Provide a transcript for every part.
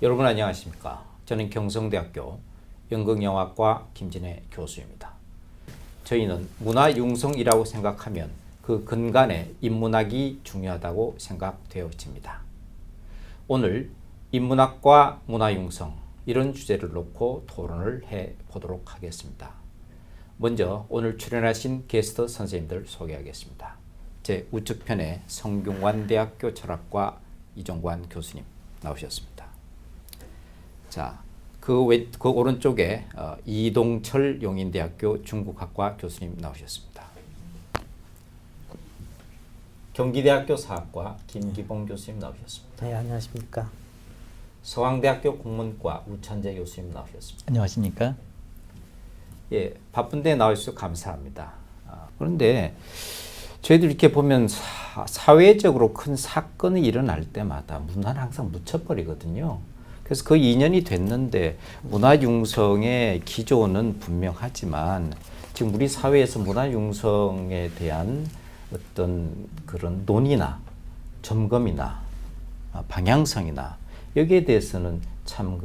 여러분 안녕하십니까? 저는 경성대학교 연극영화과 김진애 교수입니다. 저희는 문화융성이라고 생각하면 그 근간에 인문학이 중요하다고 생각되어집니다. 오늘 인문학과 문화융성 이런 주제를 놓고 토론을 해보도록 하겠습니다. 먼저 오늘 출연하신 게스트 선생님들 소개하겠습니다. 제 우측편에 성균관대학교 철학과 이종관 교수님 나오셨습니다. 자, 그 오른쪽에 이동철 용인대학교 중국학과 교수님 나오셨습니다. 경기대학교 사학과 김기봉 교수님 나오셨습니다. 네, 안녕하십니까. 서강대학교 국문과 우찬재 교수님 나오셨습니다. 안녕하십니까. 예, 바쁜데 나와주셔서 감사합니다. 그런데 저희들 이렇게 보면 사회적으로 큰 사건이 일어날 때마다 문화는 항상 묻혀버리거든요. 그래서 그 2년이 됐는데 문화융성의 기조는 분명하지만 지금 우리 사회에서 문화융성에 대한 어떤 그런 논의나 점검이나 방향성이나 여기에 대해서는 참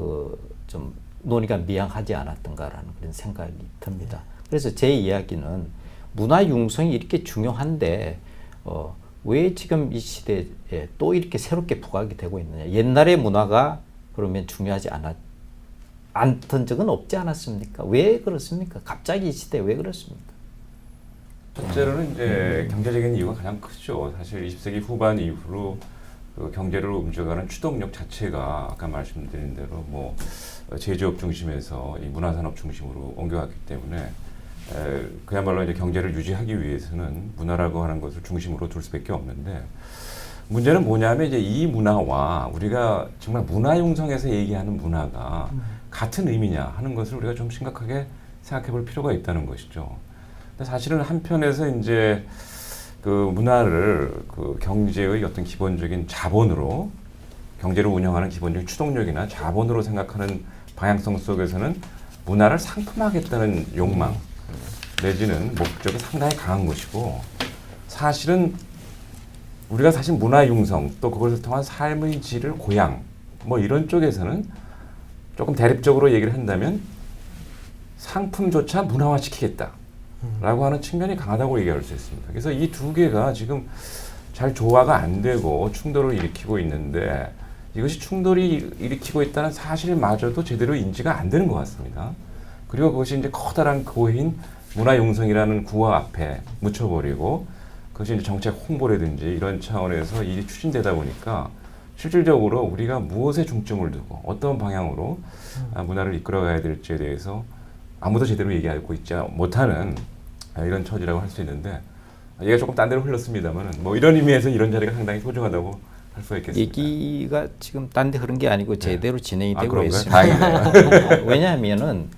좀 논의가 미약하지 않았던가라는 그런 생각이 듭니다. 그래서 제 이야기는 문화융성이 이렇게 중요한데 왜 지금 이 시대에 또 이렇게 새롭게 부각이 되고 있느냐. 옛날의 문화가 그러면 중요하지 않던 적은 없지 않았습니까? 왜 그렇습니까? 갑자기 이 시대에 왜 그렇습니까? 첫째로는 이제 경제적인 이유가 가장 크죠. 사실 20세기 후반 이후로 그 경제를 움직여가는 추동력 자체가 아까 말씀드린 대로 뭐 제조업 중심에서 이 문화산업 중심으로 옮겨갔기 때문에 그야말로 이제 경제를 유지하기 위해서는 문화라고 하는 것을 중심으로 둘 수밖에 없는데 문제는 뭐냐면 이제 이 문화와 우리가 정말 문화융성에서 얘기하는 문화가 같은 의미냐 하는 것을 우리가 좀 심각하게 생각해 볼 필요가 있다는 것이죠. 근데 사실은 한편에서 이제 그 문화를 그 경제의 어떤 기본적인 자본으로 경제를 운영하는 기본적인 추동력이나 자본으로 생각하는 방향성 속에서는 문화를 상품화하겠다는 욕망 내지는 목적이 상당히 강한 것이고 사실은 우리가 사실 문화융성 또 그것을 통한 삶의 질을 고양 뭐 이런 쪽에서는 조금 대립적으로 얘기를 한다면 상품조차 문화화시키겠다 라고 하는 측면이 강하다고 얘기할 수 있습니다. 그래서 이 두 개가 지금 잘 조화가 안 되고 충돌을 일으키고 있는데 이것이 충돌이 일으키고 있다는 사실마저도 제대로 인지가 안 되는 것 같습니다. 그리고 그것이 이제 커다란 고인 문화융성이라는 구호 앞에 묻혀버리고 그것이 이제 정책 홍보라든지 이런 차원에서 일이 추진되다 보니까 실질적으로 우리가 무엇에 중점을 두고 어떤 방향으로 문화를 이끌어가야 될지에 대해서 아무도 제대로 얘기하고 있지 못하는 이런 처지라고 할 수 있는데 얘가 조금 딴 데로 흘렀습니다만 뭐 이런 의미에서 이런 자리가 상당히 소중하다고 할 수가 있겠습니다. 얘기가 지금 딴 데 흐른 게 아니고 제대로 진행이 되고 있습니다. 다행이네요. 왜냐하면은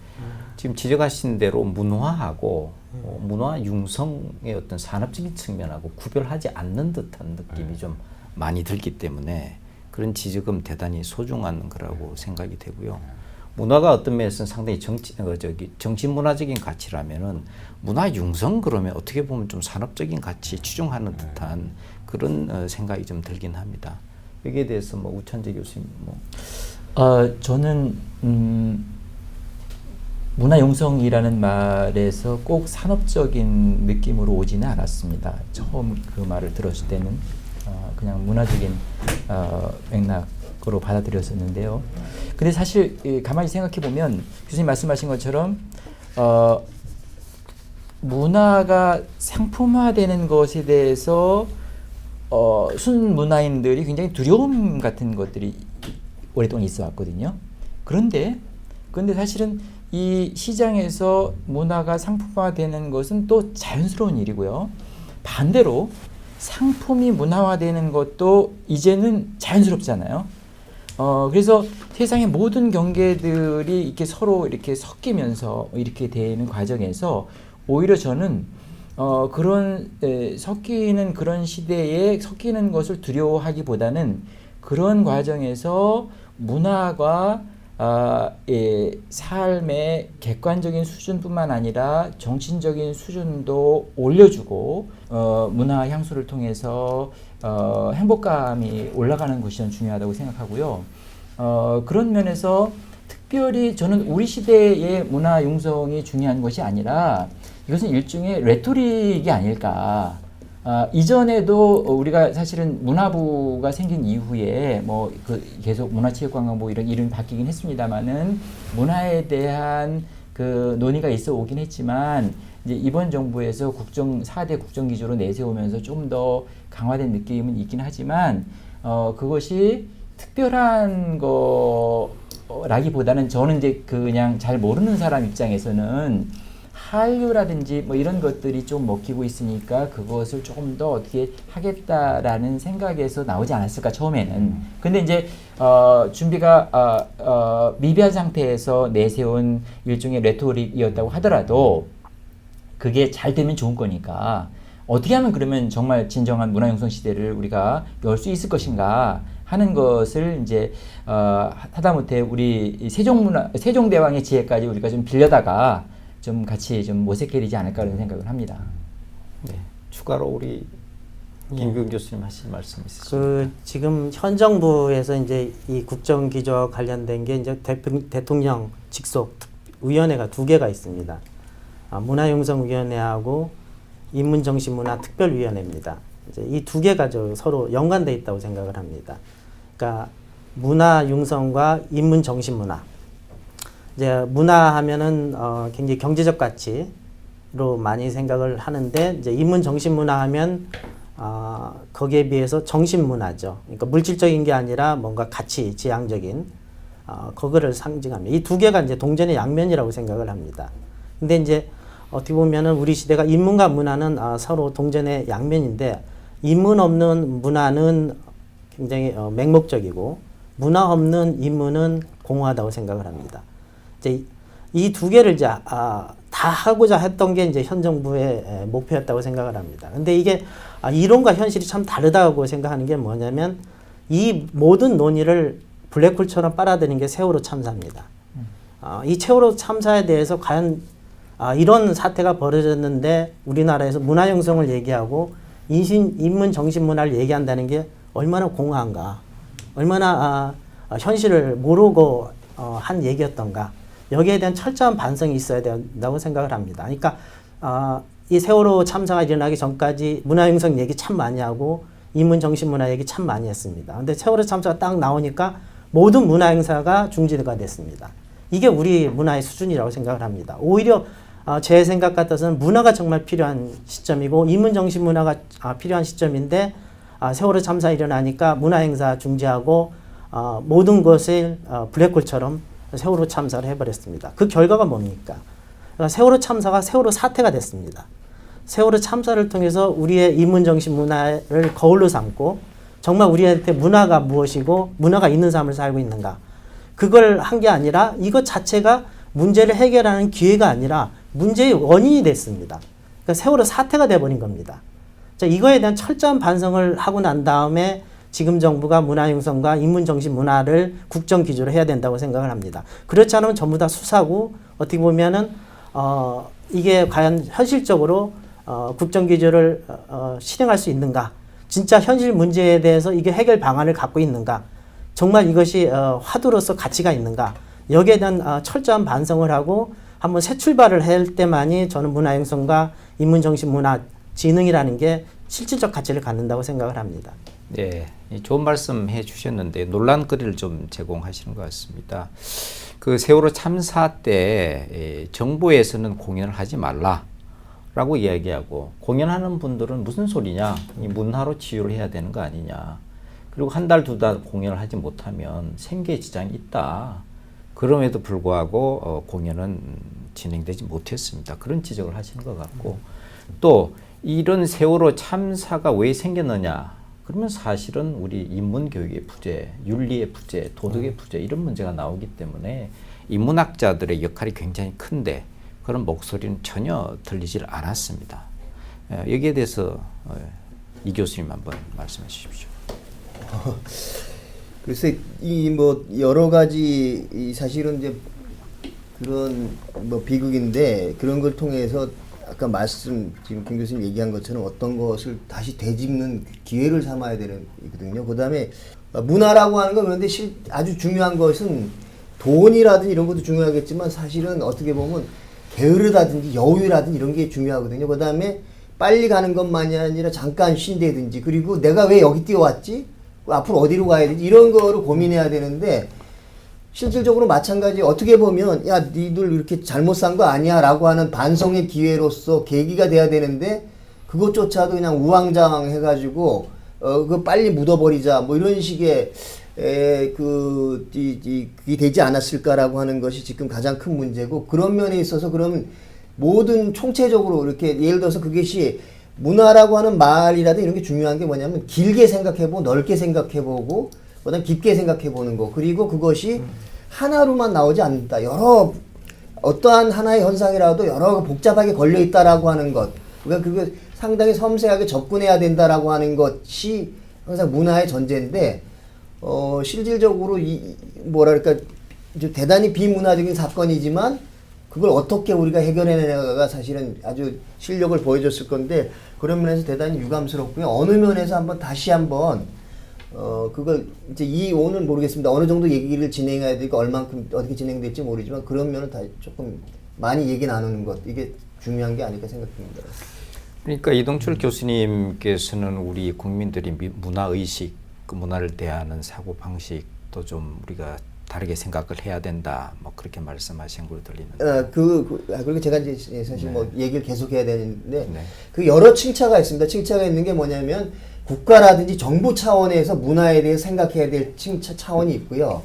지금 지적하신 대로 문화하고 문화융성의 어떤 산업적인 측면하고 구별하지 않는 듯한 느낌이 좀 많이 들기 때문에 그런 지적은 대단히 소중한 거라고 생각이 되고요. 문화가 어떤 면에서는 상당히 정치문화적인 가치라면은 문화융성 그러면 어떻게 보면 좀 산업적인 가치 추종하는 듯한 그런 생각이 좀 들긴 합니다. 여기에 대해서 뭐 우찬재 교수님 저는 문화융성이라는 말에서 꼭 산업적인 느낌으로 오지는 않았습니다. 처음 그 말을 들었을 때는 그냥 문화적인 맥락으로 받아들였었는데요. 근데 사실 가만히 생각해 보면 교수님 말씀하신 것처럼 문화가 상품화되는 것에 대해서 순문화인들이 굉장히 두려움 같은 것들이 오랫동안 있어 왔거든요. 그런데 사실은 이 시장에서 문화가 상품화되는 것은 또 자연스러운 일이고요. 반대로 상품이 문화화되는 것도 이제는 자연스럽잖아요. 그래서 세상의 모든 경계들이 이렇게 서로 이렇게 섞이면서 이렇게 되는 과정에서 오히려 저는 그런 섞이는 그런 시대에 섞이는 것을 두려워하기보다는 그런 과정에서 문화가 삶의 객관적인 수준뿐만 아니라 정신적인 수준도 올려주고 문화 향수를 통해서 행복감이 올라가는 것이 전 중요하다고 생각하고요. 그런 면에서 특별히 저는 우리 시대의 문화 융성이 중요한 것이 아니라 이것은 일종의 레토릭이 아닐까. 이전에도 우리가 사실은 문화부가 생긴 이후에 뭐 그 계속 문화체육관광부 이런 이름이 바뀌긴 했습니다만은 문화에 대한 그 논의가 있어 오긴 했지만 이제 이번 정부에서 4대 국정기조로 내세우면서 좀 더 강화된 느낌은 있긴 하지만 그것이 특별한 거라기보다는 저는 이제 그냥 잘 모르는 사람 입장에서는 한류라든지 뭐 이런 것들이 좀 먹히고 있으니까 그것을 조금 더 어떻게 하겠다라는 생각에서 나오지 않았을까 처음에는. 근데 이제 준비가 미비한 상태에서 내세운 일종의 레토릭이었다고 하더라도 그게 잘 되면 좋은 거니까 어떻게 하면 그러면 정말 진정한 문화융성 시대를 우리가 열 수 있을 것인가 하는 것을 이제 하다못해 우리 세종대왕의 지혜까지 우리가 좀 빌려다가 좀 같이 좀 모색해리지 않을까 그런 생각을 합니다. 네. 추가로 우리 김규 교수님 하실 말씀 있으십니까? 그 지금 현 정부에서 이제 이 국정기조와 관련된 게 이제 대통령 직속 위원회가 2개가 있습니다. 문화융성위원회하고 인문정신문화특별위원회입니다. 이제 이 2개가 서로 연관돼 있다고 생각을 합니다. 그러니까 문화융성과 인문정신문화. 이제 문화하면은 굉장히 경제적 가치로 많이 생각을 하는데 이제 인문정신문화하면 거기에 비해서 정신문화죠. 그러니까 물질적인 게 아니라 뭔가 가치, 지향적인 그거를 상징합니다. 이 2개가 이제 동전의 양면이라고 생각을 합니다. 근데 이제 어떻게 보면은 우리 시대가 인문과 문화는 서로 동전의 양면인데 인문 없는 문화는 굉장히 맹목적이고 문화 없는 인문은 공허하다고 생각을 합니다. 이제 이 2개를 이제 다 하고자 했던 게 이제 현 정부의 목표였다고 생각을 합니다. 근데 이게 이론과 현실이 참 다르다고 생각하는 게 뭐냐면 이 모든 논의를 블랙홀처럼 빨아들인 게 세월호 참사입니다. 이 세월호 참사에 대해서 과연 이런 사태가 벌어졌는데 우리나라에서 문화형성을 얘기하고 인문 정신문화를 얘기한다는 게 얼마나 공허한가, 얼마나 현실을 모르고 한 얘기였던가. 여기에 대한 철저한 반성이 있어야 된다고 생각을 합니다. 그러니까 이 세월호 참사가 일어나기 전까지 문화융성 얘기 참 많이 하고 인문정신문화 얘기 참 많이 했습니다. 근데 세월호 참사가 딱 나오니까 모든 문화행사가 중지가 됐습니다. 이게 우리 문화의 수준이라고 생각을 합니다. 오히려 제 생각 같아서는 문화가 정말 필요한 시점이고 인문정신문화가 필요한 시점인데 세월호 참사 일어나니까 문화행사 중지하고 모든 것을 블랙홀처럼 세월호 참사를 해버렸습니다. 그 결과가 뭡니까? 그러니까 세월호 참사가 세월호 사태가 됐습니다. 세월호 참사를 통해서 우리의 인문정신 문화를 거울로 삼고 정말 우리한테 문화가 무엇이고 문화가 있는 삶을 살고 있는가. 그걸 한 게 아니라 이것 자체가 문제를 해결하는 기회가 아니라 문제의 원인이 됐습니다. 그러니까 세월호 사태가 돼버린 겁니다. 자, 이거에 대한 철저한 반성을 하고 난 다음에 지금 정부가 문화융성과 인문정신문화를 국정기조로 해야 된다고 생각을 합니다. 그렇지 않으면 전부 다 수사고 어떻게 보면은 이게 과연 현실적으로 국정기조를 실행할 수 있는가, 진짜 현실 문제에 대해서 이게 해결 방안을 갖고 있는가, 정말 이것이 화두로서 가치가 있는가, 여기에 대한 철저한 반성을 하고 한번 새 출발을 할 때만이 저는 문화융성과 인문정신문화 진흥이라는 게 실질적 가치를 갖는다고 생각을 합니다. 네, 좋은 말씀 해주셨는데 논란거리를 좀 제공하시는 것 같습니다. 그 세월호 참사 때 정부에서는 공연을 하지 말라라고 이야기하고 공연하는 분들은 무슨 소리냐, 이 문화로 치유를 해야 되는 거 아니냐. 그리고 한 달, 2달 공연을 하지 못하면 생계에 지장이 있다. 그럼에도 불구하고 공연은 진행되지 못했습니다. 그런 지적을 하시는 것 같고 또 이런 세월호 참사가 왜 생겼느냐. 그러면 사실은 우리 인문교육의 부재, 윤리의 부재, 도덕의 부재 이런 문제가 나오기 때문에 인문학자들의 역할이 굉장히 큰데 그런 목소리는 전혀 들리질 않았습니다. 여기에 대해서 이 교수님 한번 말씀해 주십시오. 글쎄 이 뭐 여러 가지 사실은 이제 그런 뭐 비극인데 그런 걸 통해서 아까 지금 김 교수님 얘기한 것처럼 어떤 것을 다시 되짚는 기회를 삼아야 되는 거거든요. 그 다음에 문화라고 하는 건 그런데 아주 중요한 것은 돈이라든지 이런 것도 중요하겠지만 사실은 어떻게 보면 게으르다든지 여유라든지 이런 게 중요하거든요. 그 다음에 빨리 가는 것만이 아니라 잠깐 쉰다든지 그리고 내가 왜 여기 뛰어왔지? 앞으로 어디로 가야 되지? 이런 거를 고민해야 되는데 실질적으로 마찬가지 어떻게 보면 야 니들 이렇게 잘못 산 거 아니야 라고 하는 반성의 기회로서 계기가 돼야 되는데 그것조차도 그냥 우왕좌왕 해가지고 그 빨리 묻어버리자 뭐 이런 식의 그게 되지 않았을까라고 하는 것이 지금 가장 큰 문제고 그런 면에 있어서 그러면 모든 총체적으로 이렇게 예를 들어서 그것이 문화라고 하는 말이라도 이런 게 중요한 게 뭐냐면 길게 생각해보고 넓게 생각해보고 그다음 깊게 생각해보는 거 그리고 그것이 하나로만 나오지 않는다 여러 어떠한 하나의 현상이라도 여러 복잡하게 걸려 있다라고 하는 것 그러니까 그거 상당히 섬세하게 접근해야 된다라고 하는 것이 항상 문화의 전제인데 실질적으로 뭐랄까 대단히 비문화적인 사건이지만 그걸 어떻게 우리가 해결해내냐가 사실은 아주 실력을 보여줬을 건데 그런 면에서 대단히 유감스럽고요. 어느 면에서 다시 한번 그걸 이제 오늘 모르겠습니다. 어느 정도 얘기를 진행해야 되고 얼만큼 어떻게 진행될지 모르지만 그런 면은 다 조금 많이 얘기 나누는 것 이게 중요한 게 아닐까 생각됩니다. 그러니까 이동철 교수님께서는 우리 국민들이 문화 의식, 그 문화를 대하는 사고 방식도 좀 우리가 다르게 생각을 해야 된다. 뭐 그렇게 말씀하신 걸로 들리는데. 그리고 제가 이제 사실 네. 뭐 얘기를 계속해야 되는데 네. 그 여러 층차가 있습니다. 층차가 있는 게 뭐냐면 국가라든지 정부 차원에서 문화에 대해 생각해야 될 차원이 있고요.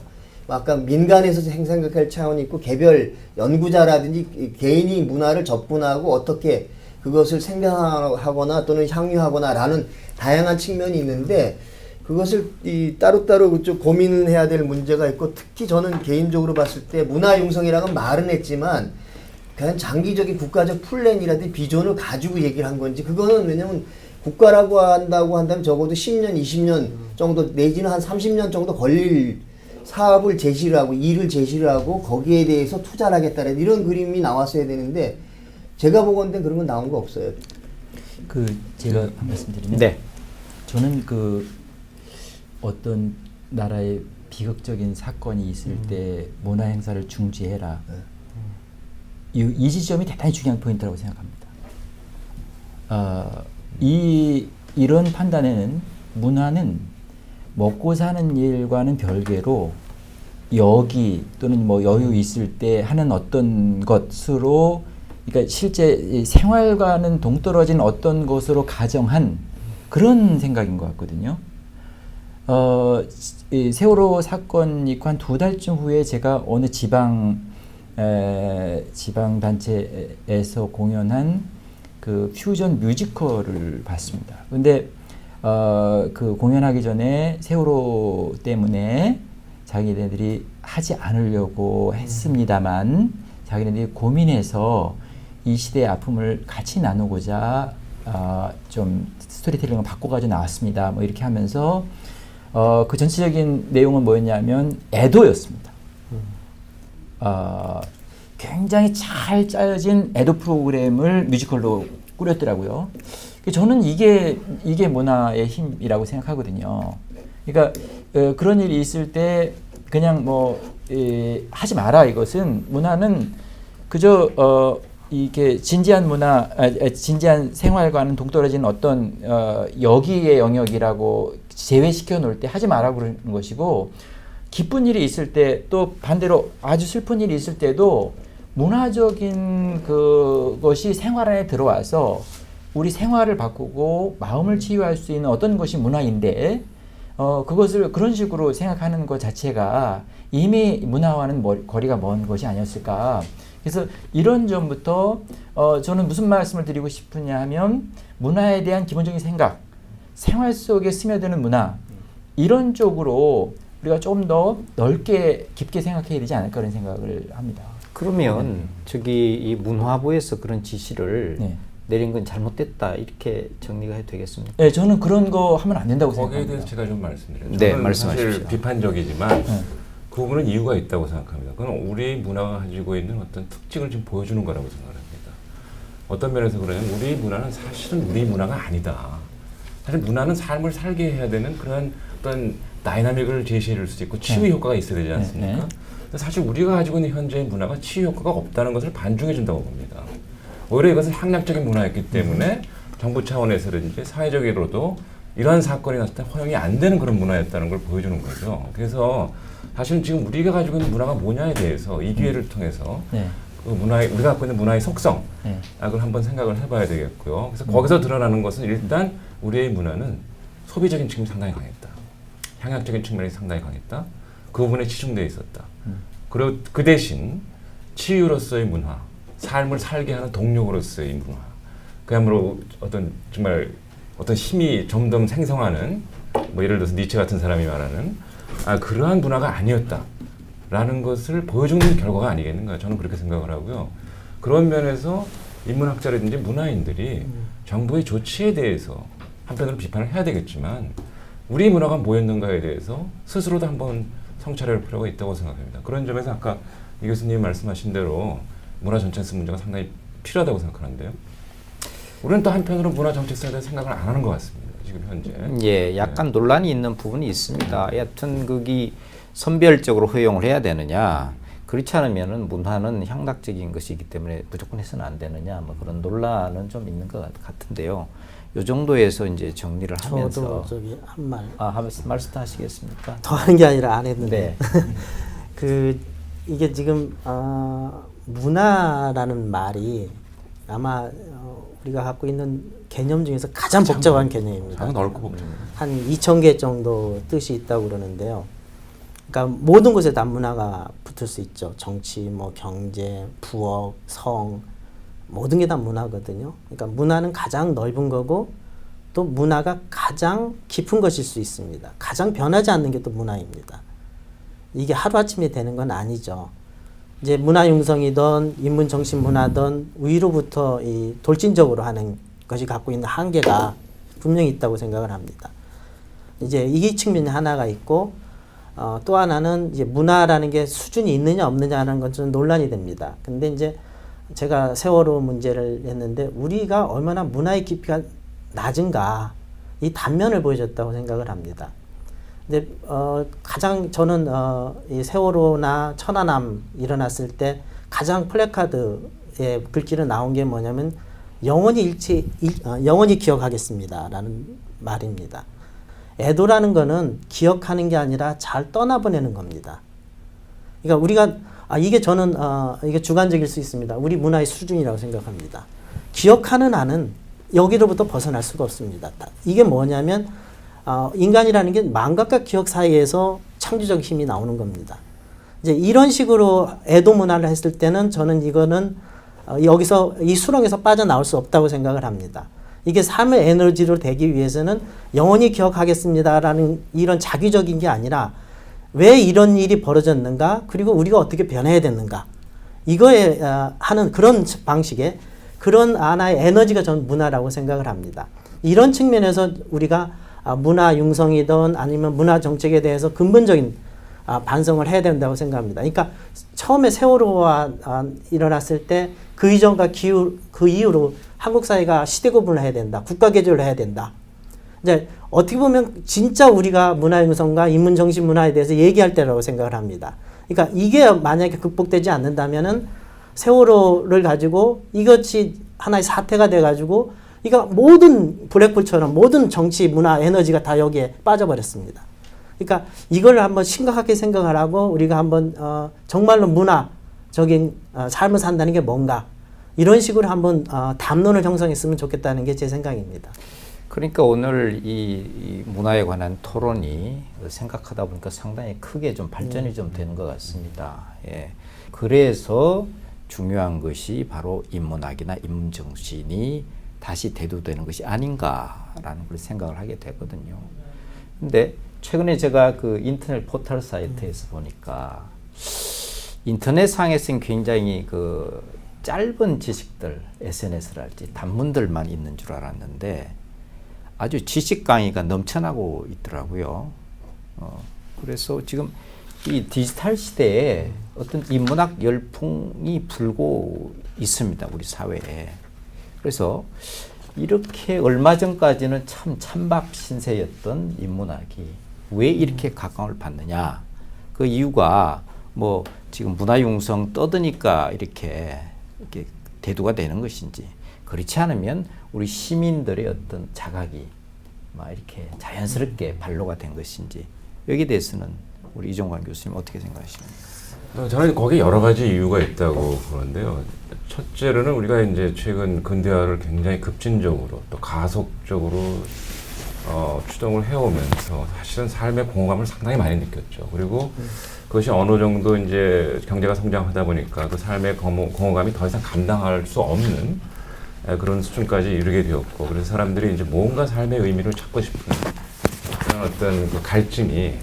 아까 민간에서 생각할 차원이 있고 개별 연구자라든지 개인이 문화를 접근하고 어떻게 그것을 생산하거나 또는 향유하거나라는 다양한 측면이 있는데 그것을 따로따로 좀 고민을 해야 될 문제가 있고 특히 저는 개인적으로 봤을 때 문화융성이라는 말은 했지만 그냥 장기적인 국가적 플랜이라든지 비전을 가지고 얘기를 한 건지 그거는 왜냐면 국가라고 한다고 한다면 적어도 10년, 20년 정도 내지는 한 30년 정도 걸릴 사업을 제시를 하고 일을 제시를 하고 거기에 대해서 투자를 하겠다는 이런 그림이 나왔어야 되는데 제가 보건대 그런 건 나온 거 없어요. 제가 한 말씀 드리면 네. 저는 어떤 나라의 비극적인 사건이 있을 때 문화 행사를 중지해라. 이 지점이 대단히 중요한 포인트라고 생각합니다. 이런 판단에는 문화는 먹고 사는 일과는 별개로 여기 또는 뭐 여유 있을 때 하는 어떤 것으로 그러니까 실제 생활과는 동떨어진 어떤 것으로 가정한 그런 생각인 것 같거든요. 이 세월호 사건 있고 한 2달쯤 후에 제가 어느 지방 단체에서 공연한 그 퓨전 뮤지컬을 봤습니다. 근데 그 공연하기 전에 세월호 때문에 자기네들이 하지 않으려고 했습니다만 자기네들이 고민해서 이 시대의 아픔을 같이 나누고자 좀 스토리텔링을 바꿔가지고 나왔습니다. 뭐 이렇게 하면서 그 전체적인 내용은 뭐였냐면 애도였습니다. 굉장히 잘 짜여진 애도 프로그램을 뮤지컬로 꾸렸더라고요. 저는 이게 문화의 힘이라고 생각하거든요. 그러니까 그런 일이 있을 때 그냥 하지 마라. 이것은 문화는 그저 이게 진지한 진지한 생활과는 동떨어진 어떤 여기의 영역이라고 제외시켜 놓을 때 하지 마라 그러는 것이고 기쁜 일이 있을 때 또 반대로 아주 슬픈 일이 있을 때도 문화적인 그것이 생활 안에 들어와서 우리 생활을 바꾸고 마음을 치유할 수 있는 어떤 것이 문화인데 그것을 그런 식으로 생각하는 것 자체가 이미 문화와는 거리가 먼 것이 아니었을까. 그래서 이런 점부터 저는 무슨 말씀을 드리고 싶으냐 하면 문화에 대한 기본적인 생각, 생활 속에 스며드는 문화 이런 쪽으로 우리가 좀 더 넓게 깊게 생각해야 되지 않을까 그런 생각을 합니다. 그러면 저기 이 문화부에서 그런 지시를 네. 내린 건 잘못됐다 이렇게 정리가 해도 되겠습니까? 네, 저는 그런 거 하면 안 된다고 거기에 생각합니다. 대해서 제가 좀 말씀드려요. 네, 저는 말씀하십시오. 사실 비판적이지만 그 부분은 이유가 있다고 생각합니다. 그건 우리 문화가 가지고 있는 어떤 특징을 좀 보여주는 거라고 생각합니다. 어떤 면에서 그러면 우리 문화는 사실은 우리 문화가 아니다. 사실 문화는 삶을 살게 해야 되는 그런 어떤 다이나믹을 제시해 줄 수 있고 치유 효과가 있어야 되지 않습니까? 네. 근데 사실 우리가 가지고 있는 현재의 문화가 치유 효과가 없다는 것을 반증해 준다고 봅니다. 오히려 이것은 향락적인 문화였기 때문에 정부 차원에서든지 사회적으로도 이러한 사건이 났을 때 허용이 안 되는 그런 문화였다는 걸 보여주는 거죠. 그래서 사실은 지금 우리가 가지고 있는 문화가 뭐냐에 대해서 이 기회를 통해서 네. 그 문화의 우리가 갖고 있는 문화의 속성 네. 그걸 한번 생각을 해봐야 되겠고요. 그래서 거기서 드러나는 것은 일단 우리의 문화는 소비적인 측면이 상당히 강했다. 향락적인 측면이 상당히 강했다. 그 부분에 치중되어 있었다. 그리고 그 대신 치유로서의 문화, 삶을 살게 하는 동력으로서의 문화, 그야말로 어떤 정말 어떤 힘이 점점 생성하는 뭐 예를 들어서 니체 같은 사람이 말하는 그러한 문화가 아니었다라는 것을 보여주는 결과가 아니겠는가 저는 그렇게 생각을 하고요. 그런 면에서 인문학자라든지 문화인들이 정부의 조치에 대해서 한편으로 비판을 해야 되겠지만 우리 문화가 뭐였는가에 대해서 스스로도 한번 성찰할 필요가 있다고 생각합니다. 그런 점에서 아까 이 교수님이 말씀하신 대로 문화 정체성 문제가 상당히 필요하다고 생각하는데요. 우리는 또 한편으로 문화 정체성에 대해 생각을 안 하는 것 같습니다. 지금 현재. 예, 약간 논란이 있는 부분이 있습니다. 여하튼 거기 선별적으로 허용을 해야 되느냐, 그렇지 않으면은 문화는 향락적인 것이기 때문에 무조건 해서는 안 되느냐, 뭐 그런 논란은 좀 있는 것 같은데요. 요 정도에서 이제 정리를 하면서 저도 저기 한 말. 말씀하시겠습니까? 더 하는 게 아니라 안 했는데. 네. 이게 지금 문화라는 말이 아마 우리가 갖고 있는 개념 중에서 가장 복잡한 개념입니다. 참 넓고 복잡해요. 한 2,000개 정도 뜻이 있다고 그러는데요. 그러니까 모든 곳에 다 문화가 붙을 수 있죠. 정치, 뭐 경제, 부엌, 성, 모든 게 다 문화거든요. 그러니까 문화는 가장 넓은 거고 또 문화가 가장 깊은 것일 수 있습니다. 가장 변하지 않는 게 또 문화입니다. 이게 하루아침에 되는 건 아니죠. 이제 문화융성이든 인문정신문화든 위로부터 이 돌진적으로 하는 것이 갖고 있는 한계가 분명히 있다고 생각을 합니다. 이제 이 측면이 하나가 있고 또 하나는 이제 문화라는 게 수준이 있느냐 없느냐는 건 좀 논란이 됩니다. 근데 이제 제가 세월호 문제를 했는데 우리가 얼마나 문화의 깊이가 낮은가 이 단면을 보여줬다고 생각을 합니다. 근데 가장 저는 이 세월호나 천안함 일어났을 때 가장 플래카드에 글귀로 나온 게 뭐냐면 영원히 기억하겠습니다라는 말입니다. 애도라는 거는 기억하는 게 아니라 잘 떠나보내는 겁니다. 그러니까 우리가 이게 저는 이게 주관적일 수 있습니다. 우리 문화의 수준이라고 생각합니다. 기억하는 한은 여기로부터 벗어날 수가 없습니다. 이게 뭐냐면 인간이라는 게 망각과 기억 사이에서 창조적 힘이 나오는 겁니다. 이제 이런 식으로 애도 문화를 했을 때는 저는 이거는 여기서 이 수렁에서 빠져나올 수 없다고 생각을 합니다. 이게 삶의 에너지로 되기 위해서는 영원히 기억하겠습니다라는 이런 자기적인 게 아니라 왜 이런 일이 벌어졌는가 그리고 우리가 어떻게 변해야 됐는가 이거에 하는 그런 방식의 그런 하나의 에너지가 저는 문화라고 생각을 합니다. 이런 측면에서 우리가 문화 융성이든 아니면 문화 정책에 대해서 근본적인 반성을 해야 된다고 생각합니다. 그러니까 처음에 세월호가 일어났을 때 그 이전과 그 이후로 한국 사회가 시대 구분을 해야 된다. 국가 개조를 해야 된다. 이제 어떻게 보면 진짜 우리가 문화 융성과 인문 정신 문화에 대해서 얘기할 때라고 생각을 합니다. 그러니까 이게 만약에 극복되지 않는다면은 세월호를 가지고 이것이 하나의 사태가 돼 가지고 그러니까 모든 블랙홀처럼 모든 정치, 문화, 에너지가 다 여기에 빠져버렸습니다. 그러니까 이걸 한번 심각하게 생각을 하고 우리가 한번 정말로 문화적인 삶을 산다는 게 뭔가 이런 식으로 한번 담론을 형성했으면 좋겠다는 게 제 생각입니다. 그러니까 오늘 이 문화에 관한 토론이 생각하다 보니까 상당히 크게 좀 발전이 좀 되는 것 같습니다. 예. 그래서 중요한 것이 바로 인문학이나 인문정신이 다시 대두되는 것이 아닌가라는 걸 생각을 하게 되거든요. 근데 최근에 제가 그 인터넷 포털 사이트에서 보니까 인터넷상에서는 굉장히 그 짧은 지식들, SNS랄지 단문들만 있는 줄 알았는데 아주 지식 강의가 넘쳐나고 있더라고요. 그래서 지금 이 디지털 시대에 어떤 인문학 열풍이 불고 있습니다, 우리 사회에. 그래서 이렇게 얼마 전까지는 참 찬밥 신세였던 인문학이 왜 이렇게 각광을 받느냐? 그 이유가 뭐 지금 문화융성 떠드니까 이렇게 대두가 되는 것인지, 그렇지 않으면 우리 시민들의 어떤 자각이 막 이렇게 자연스럽게 발로가 된 것인지, 여기에 대해서는 우리 이종관 교수님 어떻게 생각하십니까? 저는 거기에 여러 가지 이유가 있다고 보는데요. 첫째로는 우리가 이제 최근 근대화를 굉장히 급진적으로 또 가속적으로 추동을 해오면서 사실은 삶의 공허감을 상당히 많이 느꼈죠. 그리고 그것이 어느 정도 이제 경제가 성장하다 보니까 그 삶의 공허감이 더 이상 감당할 수 없는 그런 수준까지 이르게 되었고, 그래서 사람들이 이제 뭔가 삶의 의미를 찾고 싶은 그런 어떤 그 갈증이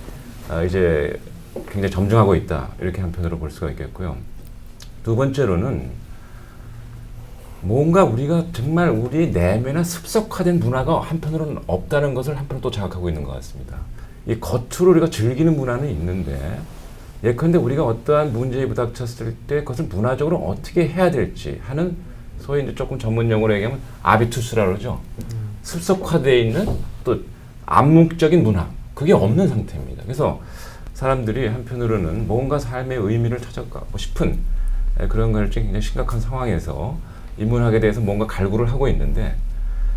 이제 굉장히 점증하고 있다, 이렇게 한편으로 볼 수가 있겠고요. 두 번째로는 뭔가 우리가 정말 우리 내면에 습속화된 문화가 한편으로는 없다는 것을 한편으로 또 자각하고 있는 것 같습니다. 이 겉으로 우리가 즐기는 문화는 있는데, 예컨대 우리가 어떠한 문제에 부닥쳤을 때 그것을 문화적으로 어떻게 해야 될지 하는, 소위 이제 조금 전문 용어로 얘기하면 아비투스라 그러죠. 습속화되어 있는 또 암묵적인 문화, 그게 없는 상태입니다. 그래서 사람들이 한편으로는 뭔가 삶의 의미를 찾아가고 싶은 그런 갈증이 굉장히 심각한 상황에서 인문학에 대해서 뭔가 갈구를 하고 있는데,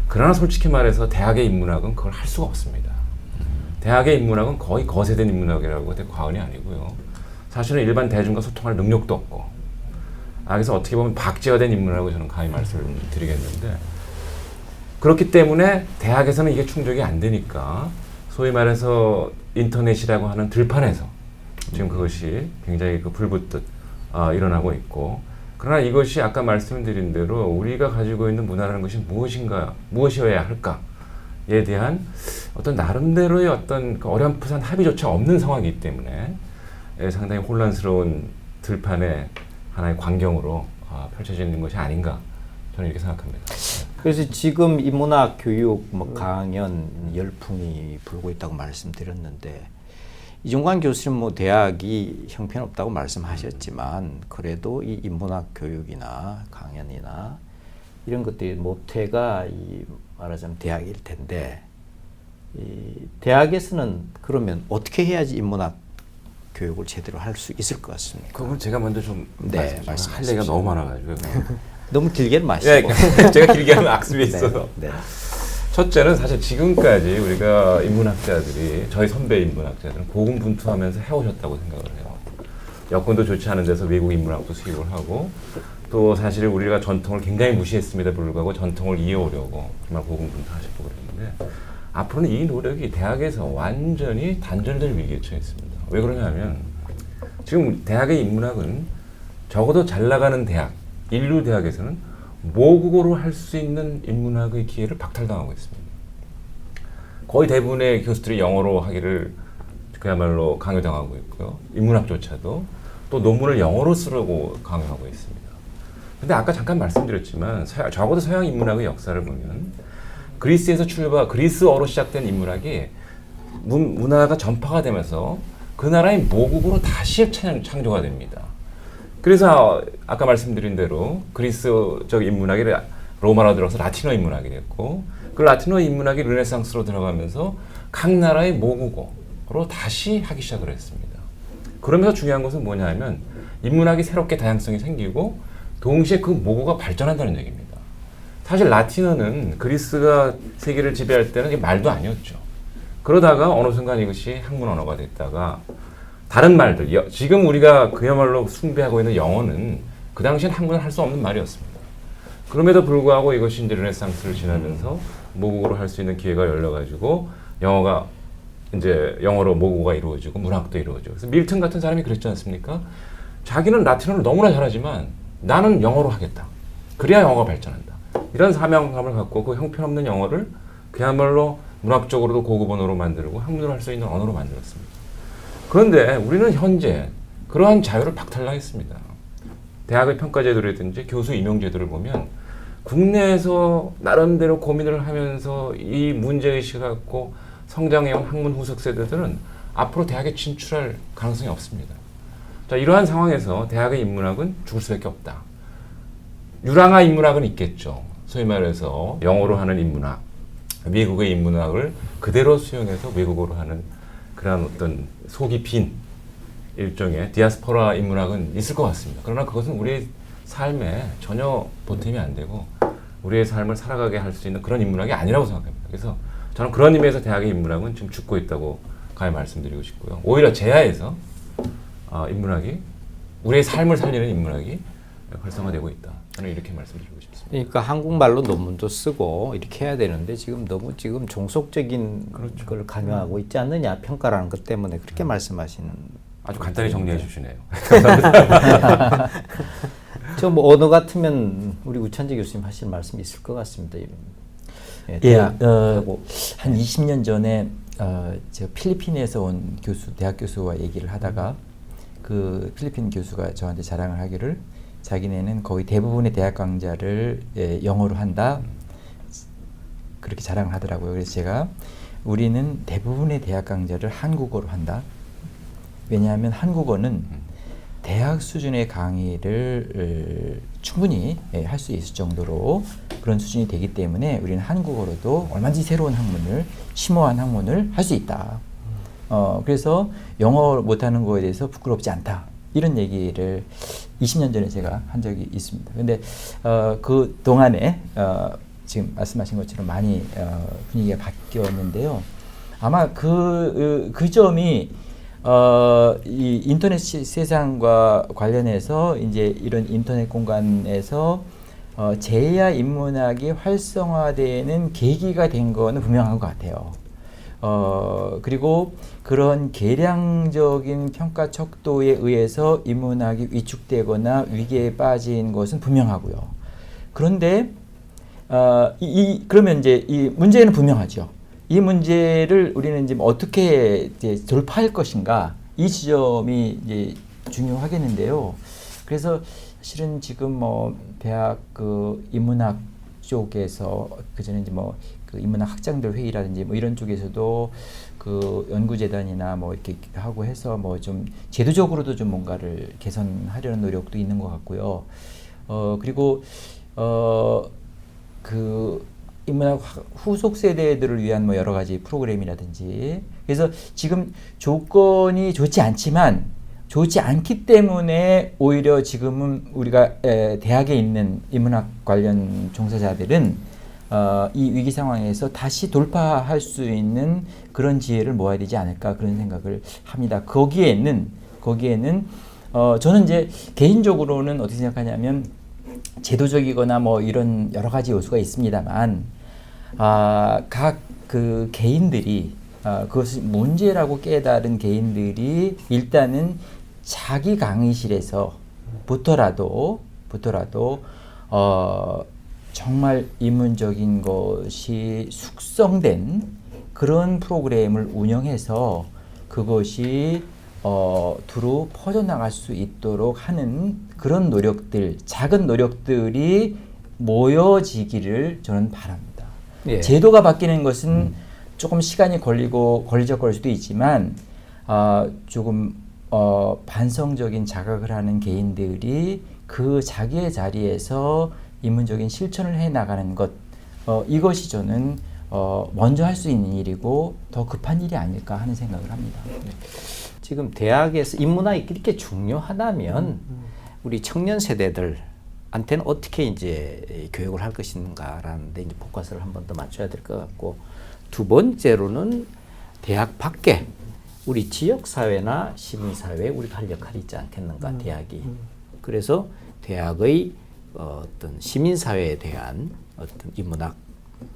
그러나 솔직히 말해서 대학의 인문학은 그걸 할 수가 없습니다. 대학의 인문학은 거의 거세된 인문학이라고 해도 과언이 아니고요. 사실은 일반 대중과 소통할 능력도 없고, 그래서 어떻게 보면 박제화된 인문학이라고 저는 감히 말씀을 드리겠는데, 그렇기 때문에 대학에서는 이게 충족이 안 되니까 소위 말해서 인터넷이라고 하는 들판에서 지금 그것이 굉장히 그 불붙듯 일어나고 있고, 그러나 이것이 아까 말씀드린 대로 우리가 가지고 있는 문화라는 것이 무엇이어야 할까에 대한 어떤 나름대로의 어떤 그 어렴풋한 합의조차 없는 상황이기 때문에 상당히 혼란스러운 들판의 하나의 광경으로 펼쳐지는 것이 아닌가, 저는 이렇게 생각합니다. 그래서 지금 인문학 교육 강연 열풍이 불고 있다고 말씀드렸는데, 이종관 교수님 뭐 대학이 형편없다고 말씀하셨지만, 그래도 이 인문학 교육이나 강연이나 이런 것들이 모태가 말하자면 대학일 텐데, 이 대학에서는 그러면 어떻게 해야지 인문학 교육을 제대로 할 수 있을 것 같습니까? 그건 제가 먼저 좀 할 말씀하십시오. 얘기가 너무 많아가지고 너무 길게는 마시고. 네, 제가 길게 하면 악습이 있어서. 네. 첫째는 사실 지금까지 우리가 인문학자들이, 저희 선배 인문학자들은 고군분투하면서 해오셨다고 생각을 해요. 여건도 좋지 않은 데서 외국 인문학도 수입을 하고, 또 사실 우리가 전통을 굉장히 무시했음에도 불구하고 전통을 이어오려고 정말 고군분투하셨고 그랬는데, 앞으로는 이 노력이 대학에서 완전히 단절될 위기에 처했습니다. 왜 그러냐면 지금 대학의 인문학은 적어도 잘 나가는 대학, 인류 대학에서는 모국어로 할 수 있는 인문학의 기회를 박탈당하고 있습니다. 거의 대부분의 교수들이 영어로 하기를 그야말로 강요당하고 있고요. 인문학조차도 또 논문을 영어로 쓰라고 강요하고 있습니다. 근데 아까 잠깐 말씀드렸지만 적어도 서양 인문학의 역사를 보면 그리스에서 그리스어로 시작된 인문학이 문화가 전파가 되면서 그 나라의 모국으로 다시 창조가 됩니다. 그래서 아까 말씀드린 대로 그리스적 인문학이 로마로 들어서 라틴어 인문학이 됐고, 그 라틴어 인문학이 르네상스로 들어가면서 각 나라의 모국어로 다시 하기 시작을 했습니다. 그러면서 중요한 것은 뭐냐면 인문학이 새롭게 다양성이 생기고 동시에 그 모국어가 발전한다는 얘기입니다. 사실 라틴어는 그리스가 세계를 지배할 때는 이게 말도 아니었죠. 그러다가 어느 순간 이것이 학문 언어가 됐다가 다른 말들, 지금 우리가 그야말로 숭배하고 있는 영어는 그 당시엔 학문을 할 수 없는 말이었습니다. 그럼에도 불구하고 이것이 이제 르네상스를 지나면서 모국어로 할 수 있는 기회가 열려가지고 영어가 이제 영어로 모국어가 이루어지고 문학도 이루어지고, 그래서 밀턴 같은 사람이 그랬지 않습니까? 자기는 라틴어를 너무나 잘하지만 나는 영어로 하겠다. 그래야 영어가 발전한다. 이런 사명감을 갖고 그 형편없는 영어를 그야말로 문학적으로도 고급 언어로 만들고 학문으로 할 수 있는 언어로 만들었습니다. 그런데 우리는 현재 그러한 자유를 박탈당했습니다. 대학의 평가제도라든지 교수 임용제도를 보면 국내에서 나름대로 고민을 하면서 이 문제의식을 갖고 성장해온 학문 후속 세대들은 앞으로 대학에 진출할 가능성이 없습니다. 자, 이러한 상황에서 대학의 인문학은 죽을 수밖에 없다. 유랑화 인문학은 있겠죠. 소위 말해서 영어로 하는 인문학, 미국의 인문학을 그대로 수용해서 외국어로 하는 그런 어떤 속이 빈 일종의 디아스포라 인문학은 있을 것 같습니다. 그러나 그것은 우리의 삶에 전혀 보탬이 안 되고 우리의 삶을 살아가게 할 수 있는 그런 인문학이 아니라고 생각합니다. 그래서 저는 그런 의미에서 대학의 인문학은 지금 죽고 있다고 가히 말씀드리고 싶고요. 오히려 제야에서 인문학이 우리의 삶을 살리는 인문학이 활성화되고 있다. 저는 이렇게 말씀드리고 싶습니다. 그러니까 한국말로 논문도 쓰고 이렇게 해야 되는데 지금 너무 지금 종속적인 걸 강요하고 있지 않느냐 평가라는 것 때문에 그렇게 말씀하시는. 아주 간단히 정리해 주시네요. 저 뭐 언어 같으면 우리 우찬재 교수님 하실 말씀이 있을 것 같습니다. 예, 예, 대학하고 한 20년 전에 제가 필리핀에서 온 대학 교수와 얘기를 하다가 그 필리핀 교수가 저한테 자랑을 하기를 자기네는 거의 대부분의 대학 강좌를 영어로 한다 그렇게 자랑을 하더라고요. 그래서 제가 우리는 대부분의 대학 강좌를 한국어로 한다. 왜냐하면 한국어는 대학 수준의 강의를 충분히 할 수 있을 정도로 그런 수준이 되기 때문에 우리는 한국어로도 얼마든지 새로운 학문을 심오한 학문을 할 수 있다. 그래서 영어 못하는 거에 대해서 부끄럽지 않다. 이런 얘기를 20년 전에 제가 한 적이 있습니다. 근데 그 동안에 지금 말씀하신 것처럼 많이 분위기가 바뀌었는데요. 아마 그 점이 이 인터넷 세상과 관련해서 이제 이런 인터넷 공간에서 제야 인문학이 활성화되는 계기가 된 거는 분명한 것 같아요. 그리고 그런 계량적인 평가 척도에 의해서 인문학이 위축되거나 위기에 빠진 것은 분명하고요. 그런데 그러면 이제 이 문제는 분명하죠. 이 문제를 우리는 이제 어떻게 이제 돌파할 것인가 이 지점이 이제 중요하겠는데요. 그래서 사실은 지금 뭐 대학 그 인문학 쪽에서 그 전에 이제 뭐 그 인문학 학장들 회의라든지 뭐 이런 쪽에서도 그 연구재단이나 뭐 이렇게 하고 해서 뭐 좀 제도적으로도 좀 뭔가를 개선하려는 노력도 있는 것 같고요. 그리고 그 인문학 후속 세대들을 위한 뭐 여러 가지 프로그램이라든지 그래서 지금 조건이 좋지 않지만 좋지 않기 때문에 오히려 지금은 우리가 대학에 있는 인문학 관련 종사자들은 이 위기 상황에서 다시 돌파할 수 있는 그런 지혜를 모아야 되지 않을까 그런 생각을 합니다. 거기에는 저는 이제 개인적으로는 어떻게 생각하냐면 제도적이거나 뭐 이런 여러 가지 요소가 있습니다만 각 그 개인들이 그것이 문제라고 깨달은 개인들이 일단은 자기 강의실에서 부터라도 정말 인문적인 것이 숙성된 그런 프로그램을 운영해서 그것이 두루 퍼져나갈 수 있도록 하는 그런 노력들, 작은 노력들이 모여지기를 저는 바랍니다. 예. 제도가 바뀌는 것은 조금 시간이 걸리적거릴 수도 있지만 조금 반성적인 자각을 하는 개인들이 그 자기의 자리에서 인문적인 실천을 해나가는 것 이것이 저는 먼저 할 수 있는 일이고 더 급한 일이 아닐까 하는 생각을 합니다. 지금 대학에서 인문학이 이렇게 중요하다면 우리 청년 세대들한테는 어떻게 이제 교육을 할 것인가라는 데 이제 포커스를 한 번 더 맞춰야 될 것 같고 두 번째로는 대학 밖에 우리 지역 사회나 시민 사회에 우리가 할 역할이 있지 않겠는가 대학이. 그래서 대학의 어떤 시민 사회에 대한 어떤 인문학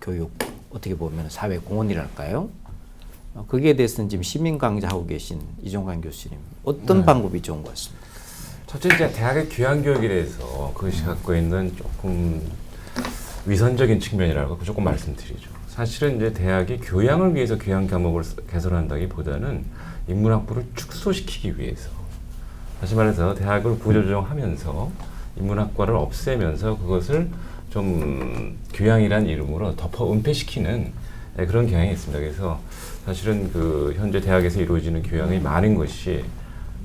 교육 어떻게 보면 사회 공헌이랄까요? 거기에 대해서는 지금 시민 강좌하고 계신 이종관 교수님 어떤 방법이 좋은 것 같습니다. 첫째 이제 대학의 교양 교육에 대해서 그것이 갖고 있는 조금 위선적인 측면이라고 조금 말씀드리죠. 사실은 이제 대학이 교양을 위해서 교양 과목을 개설한다기보다는 인문학부를 축소시키기 위해서 다시 말해서 대학을 구조조정하면서 인문학과를 없애면서 그것을 좀 교양이란 이름으로 덮어 은폐시키는 그런 경향이 있습니다. 그래서 사실은 그 현재 대학에서 이루어지는 교양의 많은 것이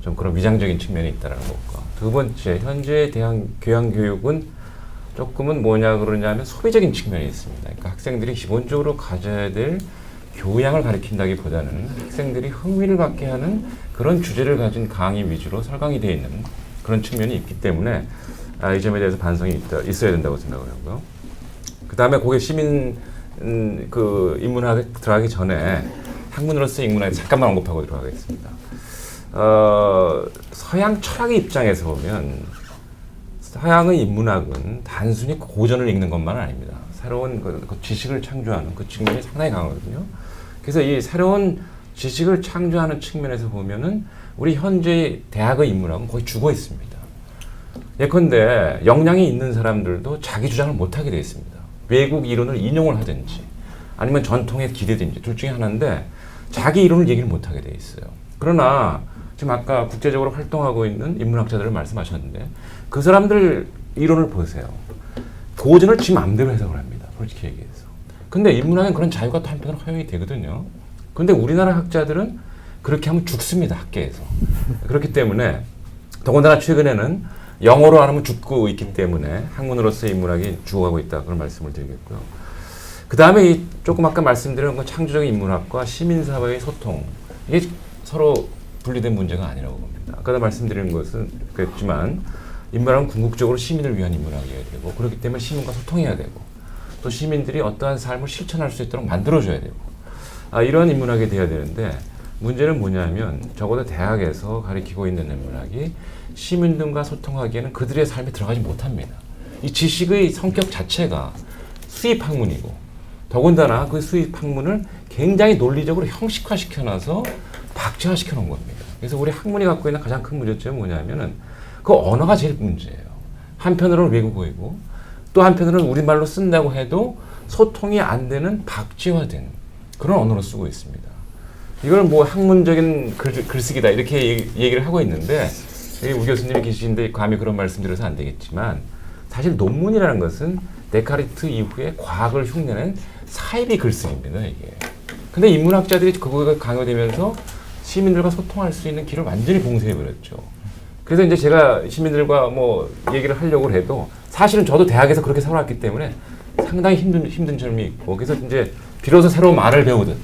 좀 그런 위장적인 측면이 있다는 것과 두 번째 현재 대학 교양 교육은 조금은 뭐냐 그러냐면 소비적인 측면이 있습니다. 그러니까 학생들이 기본적으로 가져야 될 교양을 가리킨다기보다는 학생들이 흥미를 갖게 하는 그런 주제를 가진 강의 위주로 설강이 되어 있는 그런 측면이 있기 때문에 이 점에 대해서 반성이 있어야 된다고 생각을 하고요. 그 다음에 거기에 시민 인문학에 들어가기 전에 학문으로서 인문학에 잠깐만 언급하고 들어가겠습니다. 서양 철학의 입장에서 보면 서양의 인문학은 단순히 고전을 읽는 것만은 아닙니다. 새로운 그 지식을 창조하는 그 측면이 상당히 강하거든요. 그래서 이 새로운 지식을 창조하는 측면에서 보면은 우리 현재 대학의 인문학은 거의 죽어 있습니다. 예컨대 역량이 있는 사람들도 자기 주장을 못하게 되어 있습니다. 외국 이론을 인용을 하든지 아니면 전통에 기대든지 둘 중에 하나인데 자기 이론을 얘기를 못하게 되어 있어요. 그러나 지금 아까 국제적으로 활동하고 있는 인문학자들을 말씀하셨는데 그 사람들 이론을 보세요. 고전을 지 마음대로 해석을 합니다. 솔직히 얘기해서. 근데 인문학은 그런 자유가 또 한편으로 허용이 되거든요. 근데 우리나라 학자들은 그렇게 하면 죽습니다. 학계에서. 그렇기 때문에 더군다나 최근에는 영어로 안 하면 죽고 있기 때문에 학문으로서 인문학이 죽어가고 있다. 그런 말씀을 드리겠고요. 그 다음에 조금 아까 말씀드린 건 창조적인 인문학과 시민사회의 소통. 이게 서로 분리된 문제가 아니라고 봅니다. 아까도 말씀드린 것은 그랬지만 인문학은 궁극적으로 시민을 위한 인문학이어야 되고 그렇기 때문에 시민과 소통해야 되고 또 시민들이 어떠한 삶을 실천할 수 있도록 만들어줘야 되고 이런 인문학이 돼야 되는데 문제는 뭐냐면 적어도 대학에서 가르치고 있는 인문학이 시민들과 소통하기에는 그들의 삶에 들어가지 못합니다. 이 지식의 성격 자체가 수입 학문이고 더군다나 그 수입 학문을 굉장히 논리적으로 형식화시켜놔서 박제화시켜 놓은 겁니다. 그래서 우리 학문이 갖고 있는 가장 큰 문제점은 뭐냐면은 그 언어가 제일 문제예요. 한편으로는 외국어이고 또 한편으로는 우리말로 쓴다고 해도 소통이 안 되는 박제화된 그런 언어로 쓰고 있습니다. 이걸 뭐 학문적인 글쓰기다 이렇게 얘기를 하고 있는데 우 교수님이 계시는데 감히 그런 말씀드려서 안 되겠지만 사실 논문이라는 것은 데카르트 이후에 과학을 흉내낸 사이비 글쓰기입니다. 이게. 근데 인문학자들이 그거가 강요되면서 시민들과 소통할 수 있는 길을 완전히 봉쇄해버렸죠. 그래서 이제 제가 시민들과 뭐 얘기를 하려고 해도 사실은 저도 대학에서 그렇게 살아왔기 때문에 상당히 힘든 점이 있고 그래서 이제 비로소 새로운 말을 배우듯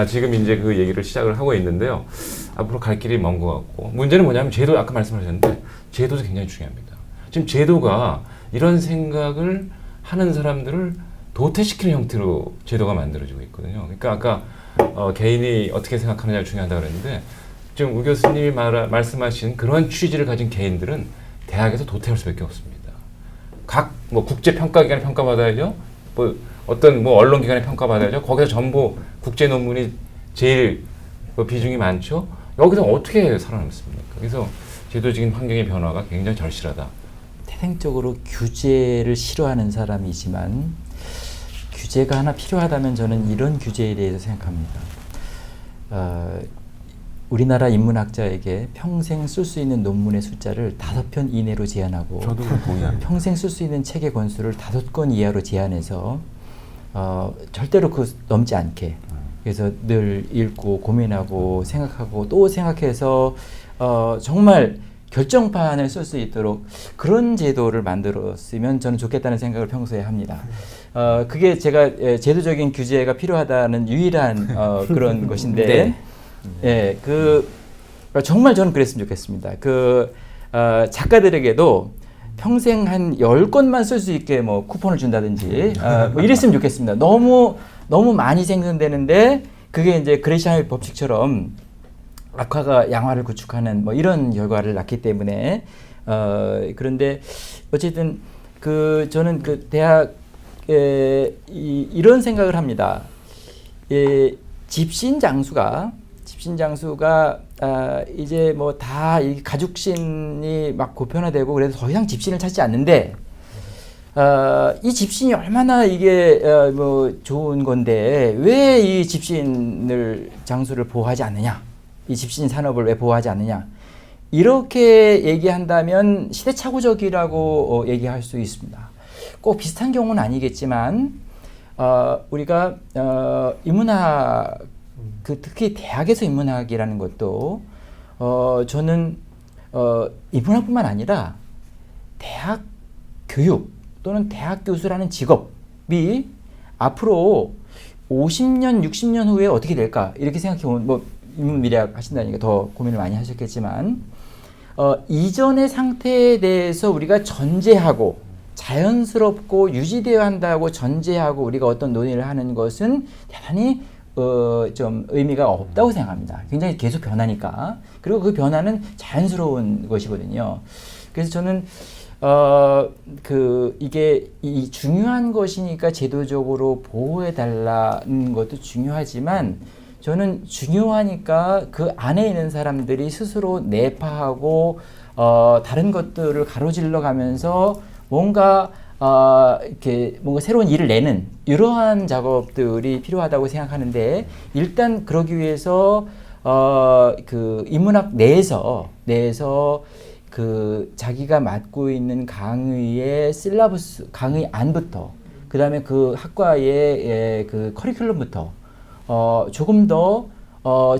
지금 이제 그 얘기를 시작을 하고 있는데요. 앞으로 갈 길이 먼 것 같고 문제는 뭐냐면 제도 아까 말씀하셨는데 제도도 굉장히 중요합니다. 지금 제도가 이런 생각을 하는 사람들을 도태시키는 형태로 제도가 만들어지고 있거든요. 그러니까 아까 개인이 어떻게 생각하느냐가 중요하다고 그랬는데 지금 우 교수님이 말씀하신 그런 취지를 가진 개인들은 대학에서 도태할 수밖에 없습니다. 각 뭐 국제 평가기관에 평가받아야죠. 뭐 어떤 뭐 언론기관에 평가받아야죠. 거기서 전부 국제 논문이 제일 비중이 많죠. 여기서 어떻게 살아남습니까? 그래서 제도적인 환경의 변화가 굉장히 절실하다. 태생적으로 규제를 싫어하는 사람이지만 규제가 하나 필요하다면 저는 이런 규제에 대해서 생각합니다. 우리나라 인문학자에게 평생 쓸 수 있는 논문의 숫자를 5편 이내로 제한하고 저도 동의합니다. 평생 쓸 수 있는 책의 권수를 5권 이하로 제한해서 절대로 넘지 않게 그래서 늘 읽고 고민하고 생각하고 또 생각해서 정말 결정판을 쓸 수 있도록 그런 제도를 만들었으면 저는 좋겠다는 생각을 평소에 합니다. 그게 제가 제도적인 규제가 필요하다는 유일한 그런 것인데 네. 예, 정말 저는 그랬으면 좋겠습니다. 작가들에게도 평생 한 10권만 쓸 수 있게 뭐 쿠폰을 준다든지 뭐 이랬으면 좋겠습니다. 너무 많이 생성되는데 그게 이제 그레시안의 법칙처럼 악화가 양화를 구축하는 뭐 이런 결과를 낳기 때문에 그런데 어쨌든 저는 대학에 이런 생각을 합니다. 집신장수가 이제 뭐 다 이 가죽신이 막 보편화되고 그래서 더 이상 집신을 찾지 않는데 이 집신이 얼마나 이게 뭐 좋은 건데 왜 이 집신을 장수를 보호하지 않느냐? 이 집신 산업을 왜 보호하지 않느냐? 이렇게 얘기한다면 시대착오적이라고 얘기할 수 있습니다. 꼭 비슷한 경우는 아니겠지만 우리가 인문학 특히 대학에서 인문학이라는 것도 저는 인문학뿐만 아니라 대학 교육 또는 대학 교수라는 직업이 앞으로 50년, 60년 후에 어떻게 될까 이렇게 생각해 보면 뭐 인문미래학 하신다니까 더 고민을 많이 하셨겠지만 이전의 상태에 대해서 우리가 전제하고 자연스럽고 유지되어야 한다고 전제하고 우리가 어떤 논의를 하는 것은 대단히 좀 의미가 없다고 생각합니다. 굉장히 계속 변하니까. 그리고 그 변화는 자연스러운 것이거든요. 그래서 저는 이게 이 중요한 것이니까 제도적으로 보호해 달라는 것도 중요하지만 저는 중요하니까 그 안에 있는 사람들이 스스로 내파하고 다른 것들을 가로질러 가면서 뭔가 이렇게 뭔가 새로운 일을 내는 이러한 작업들이 필요하다고 생각하는데 일단 그러기 위해서 그 인문학 내에서 그 자기가 맡고 있는 강의의 실라부스 강의 안부터 그다음에 그 학과의 그 커리큘럼부터 조금 더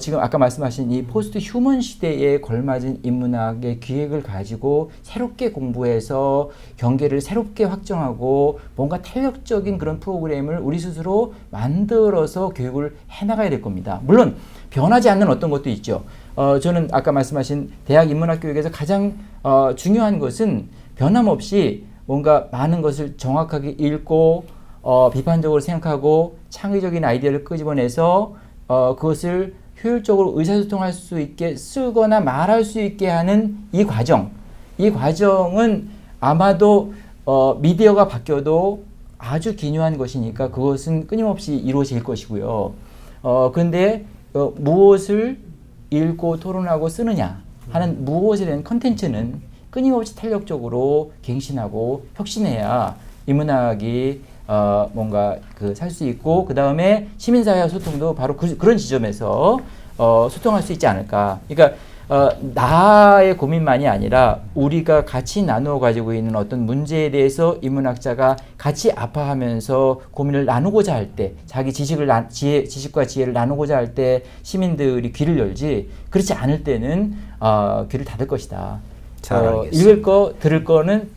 지금 아까 말씀하신 이 포스트 휴먼 시대에 걸맞은 인문학의 기획을 가지고 새롭게 공부해서 경계를 새롭게 확정하고 뭔가 탄력적인 그런 프로그램을 우리 스스로 만들어서 교육을 해나가야 될 겁니다. 물론 변하지 않는 어떤 것도 있죠. 저는 아까 말씀하신 대학 인문학 교육에서 가장 중요한 것은 변함없이 뭔가 많은 것을 정확하게 읽고 비판적으로 생각하고 창의적인 아이디어를 끄집어내서 그것을 효율적으로 의사소통할 수 있게 쓰거나 말할 수 있게 하는 이 과정은 아마도 미디어가 바뀌어도 아주 기묘한 것이니까 그것은 끊임없이 이루어질 것이고요. 그런데 무엇을 읽고 토론하고 쓰느냐 하는 무엇에 대한 컨텐츠는 끊임없이 탄력적으로 갱신하고 혁신해야 인문학이 뭔가 살 수 있고 그 다음에 시민사회와 소통도 바로 그런 지점에서 소통할 수 있지 않을까. 그러니까 나의 고민만이 아니라 우리가 같이 나누어 가지고 있는 어떤 문제에 대해서 인문학자가 같이 아파하면서 고민을 나누고자 할 때 자기 지식과 지혜를 나누고자 할 때 시민들이 귀를 열지 그렇지 않을 때는 귀를 닫을 것이다. 잘 알겠습니다. 읽을 거 들을 거는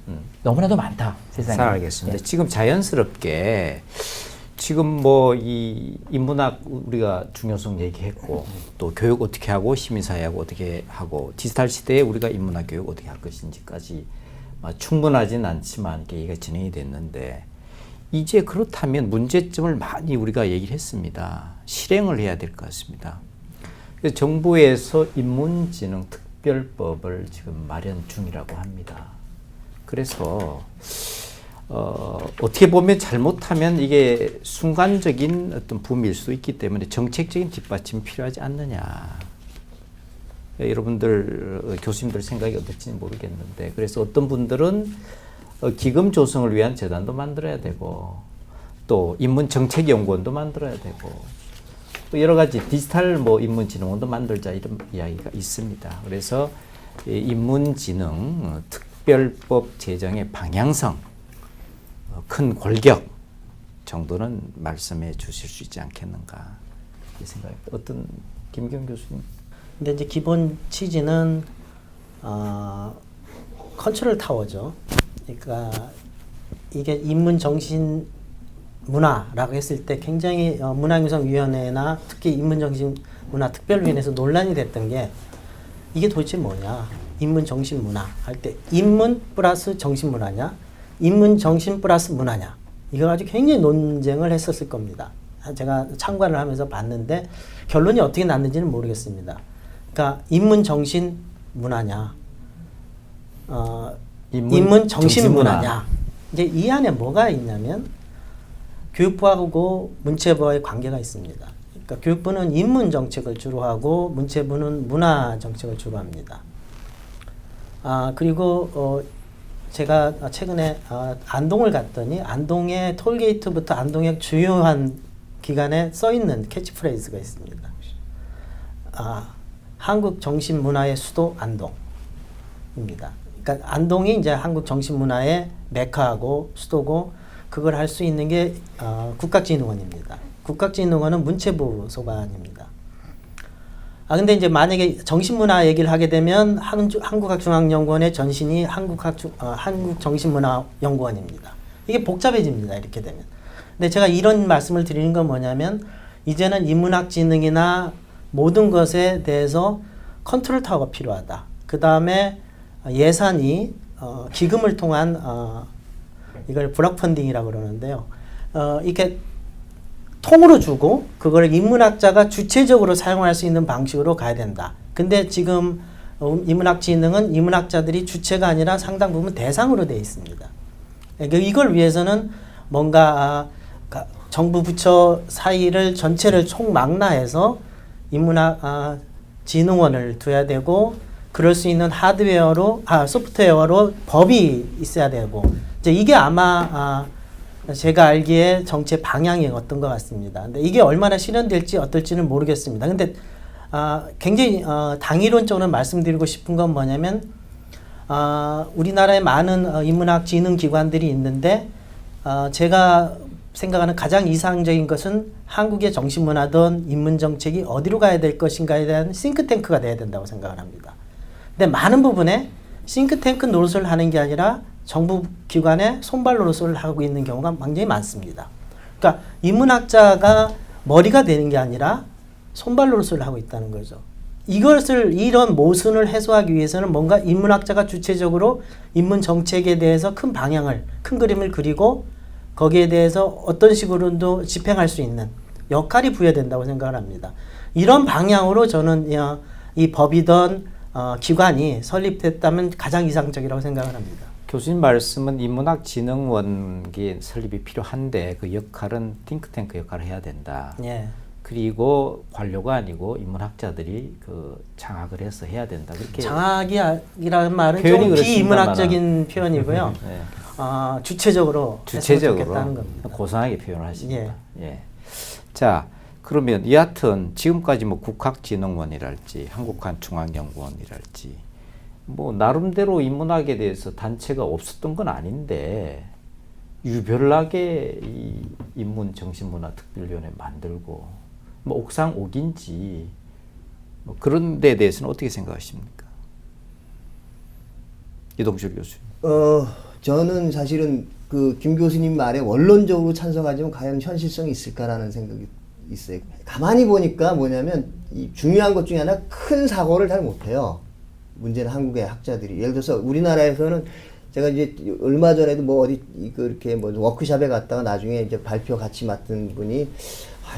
너무나도 많다 세상에. 잘 알겠습니다. 예. 지금 자연스럽게 지금 뭐 이 인문학 우리가 중요성 얘기했고 또 교육 어떻게 하고 시민사회하고 어떻게 하고 디지털 시대에 우리가 인문학 교육 어떻게 할 것인지까지 충분하진 않지만 이게 진행이 됐는데 이제 그렇다면 문제점을 많이 우리가 얘기를 했습니다. 실행을 해야 될 것 같습니다. 그래서 정부에서 인문지능 특별법을 지금 마련 중이라고 합니다. 그래서 어떻게 보면 잘못하면 이게 순간적인 어떤 붐일 수 있기 때문에 정책적인 뒷받침이 필요하지 않느냐. 여러분들 교수님들 생각이 어떨지는 모르겠는데 그래서 어떤 분들은 기금 조성을 위한 재단도 만들어야 되고 또 인문정책연구원도 만들어야 되고 또 여러 가지 디지털 인문진흥원도 만들자 이런 이야기가 있습니다. 그래서 인문지능 특별법 제정의 방향성 큰 골격 정도는 말씀해 주실 수 있지 않겠는가 이 생각입니다. 어떤 김경 교수님? 근데 이제 기본 취지는 컨트롤 타워죠. 그러니까 이게 인문 정신 문화라고 했을 때 굉장히 문화융성위원회나 특히 인문 정신 문화 특별위원회에서 논란이 됐던 게 이게 도대체 뭐냐? 인문 정신 문화 할 때 인문 플러스 정신 문화냐? 인문 정신 플러스 문화냐? 이거 가지고 굉장히 논쟁을 했었을 겁니다. 제가 참관을 하면서 봤는데 결론이 어떻게 났는지는 모르겠습니다. 그러니까 인문 정신 문화냐? 인문 정신 문화냐? 이제 이 안에 뭐가 있냐면 교육부하고 문체부와의 관계가 있습니다. 그러니까 교육부는 인문 정책을 주로 하고 문체부는 문화 정책을 주로 합니다. 그리고 제가 최근에 안동을 갔더니 안동의 톨게이트부터 안동의 주요한 기관에 써 있는 캐치프레이즈가 있습니다. 한국 정신 문화의 수도 안동입니다. 그러니까 안동이 이제 한국 정신 문화의 메카하고 수도고 그걸 할 수 있는 게 국학진흥원입니다. 국학진흥원은 문체부 소관입니다. 근데 이제 만약에 정신문화 얘기를 하게 되면 한국학중앙연구원의 전신이 한국정신문화연구원입니다. 이게 복잡해집니다. 이렇게 되면. 근데 제가 이런 말씀을 드리는 건 뭐냐면 이제는 인문학지능이나 모든 것에 대해서 컨트롤 타워가 필요하다. 그 다음에 예산이 기금을 통한 이걸 블록 펀딩이라고 그러는데요. 이렇게 통으로 주고 그걸 인문학자가 주체적으로 사용할 수 있는 방식으로 가야 된다. 근데 지금 인문학지능은 인문학자들이 주체가 아니라 상당 부분 대상으로 되어 있습니다. 그러니까 이걸 위해서는 뭔가 정부 부처 사이를 전체를 총망라해서 인문학 진흥원을 둬야 되고 그럴 수 있는 소프트웨어로 법이 있어야 되고 이제 이게 아마 제가 알기에 정책 방향이었던 것 같습니다. 근데 이게 얼마나 실현될지 어떨지는 모르겠습니다. 근데 굉장히 당위론적으로 말씀드리고 싶은 건 뭐냐면 우리나라에 많은 인문학 지능 기관들이 있는데 제가 생각하는 가장 이상적인 것은 한국의 정신문화든 인문정책이 어디로 가야 될 것인가에 대한 싱크탱크가 돼야 된다고 생각을 합니다. 근데 많은 부분에 싱크탱크 노릇을 하는 게 아니라 정부 기관의 손발 노릇을 하고 있는 경우가 굉장히 많습니다. 그러니까 인문학자가 머리가 되는 게 아니라 손발 노릇을 하고 있다는 거죠. 이런 모순을 해소하기 위해서는 뭔가 인문학자가 주체적으로 인문 정책에 대해서 큰 방향을, 큰 그림을 그리고 거기에 대해서 어떤 식으로도 집행할 수 있는 역할이 부여된다고 생각을 합니다. 이런 방향으로 저는 이 법이든 기관이 설립됐다면 가장 이상적이라고 생각을 합니다. 교수님 말씀은 인문학진흥원이 설립이 필요한데 그 역할은 띵크탱크 역할을 해야 된다. 예. 그리고 관료가 아니고 인문학자들이 그 장악을 해서 해야 된다. 그렇게 장악이라는 말은 표현이 좀 그렇습니다만. 비인문학적인 표현이고요. 네. 주체적으로 했으면 좋겠다는 겁니다. 고상하게 표현을 하십니다. 예. 예. 자, 그러면 여하튼 지금까지 뭐 국학진흥원이랄지 한국한중앙연구원이랄지 뭐 나름대로 인문학에 대해서 단체가 없었던 건 아닌데 유별나게 이 인문정신문화특별위원회 만들고 뭐 옥상옥인지 뭐 그런 데 대해서는 어떻게 생각하십니까? 이동철 교수님. 저는 사실은 그 김 교수님 말에 원론적으로 찬성하지만 과연 현실성이 있을까라는 생각이 있어요. 가만히 보니까 뭐냐면 이 중요한 것 중에 하나 큰 사고를 잘 못해요. 문제는 한국의 학자들이. 예를 들어서 우리나라에서는 제가 이제 얼마 전에도 뭐 어디 이렇게 뭐 워크숍에 갔다가 나중에 이제 발표 같이 맡은 분이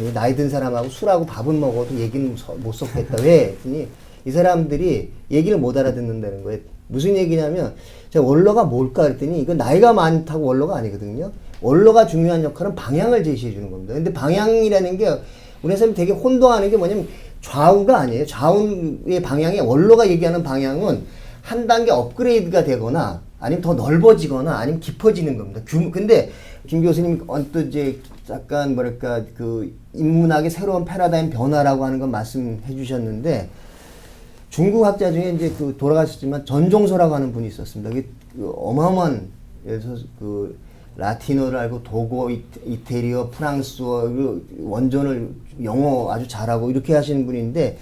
이 나이 든 사람하고 술하고 밥은 먹어도 얘기는 못 섞겠다. 왜? 했더니 이 사람들이 얘기를 못 알아듣는다는 거예요. 무슨 얘기냐면 제가 원로가 뭘까 그랬더니 이건 나이가 많다고 원로가 아니거든요. 원로가 중요한 역할은 방향을 제시해 주는 겁니다. 근데 방향이라는 게 우리 사람이 되게 혼동하는 게 뭐냐면 좌우가 아니에요. 좌우의 방향에 원로가 얘기하는 방향은 한 단계 업그레이드가 되거나 아니면 더 넓어지거나 아니면 깊어지는 겁니다. 근데 김 교수님 언뜻 이제 약간 뭐랄까 그 인문학의 새로운 패러다임 변화라고 하는 건 말씀해 주셨는데 중국 학자 중에 이제 그 돌아가셨지만 전종서라고 하는 분이 있었습니다. 그게 그 어마어마한 예를 들어서 그 라틴어를 알고 도고, 이태리어, 프랑스어, 원전을 영어 아주 잘하고 이렇게 하시는 분인데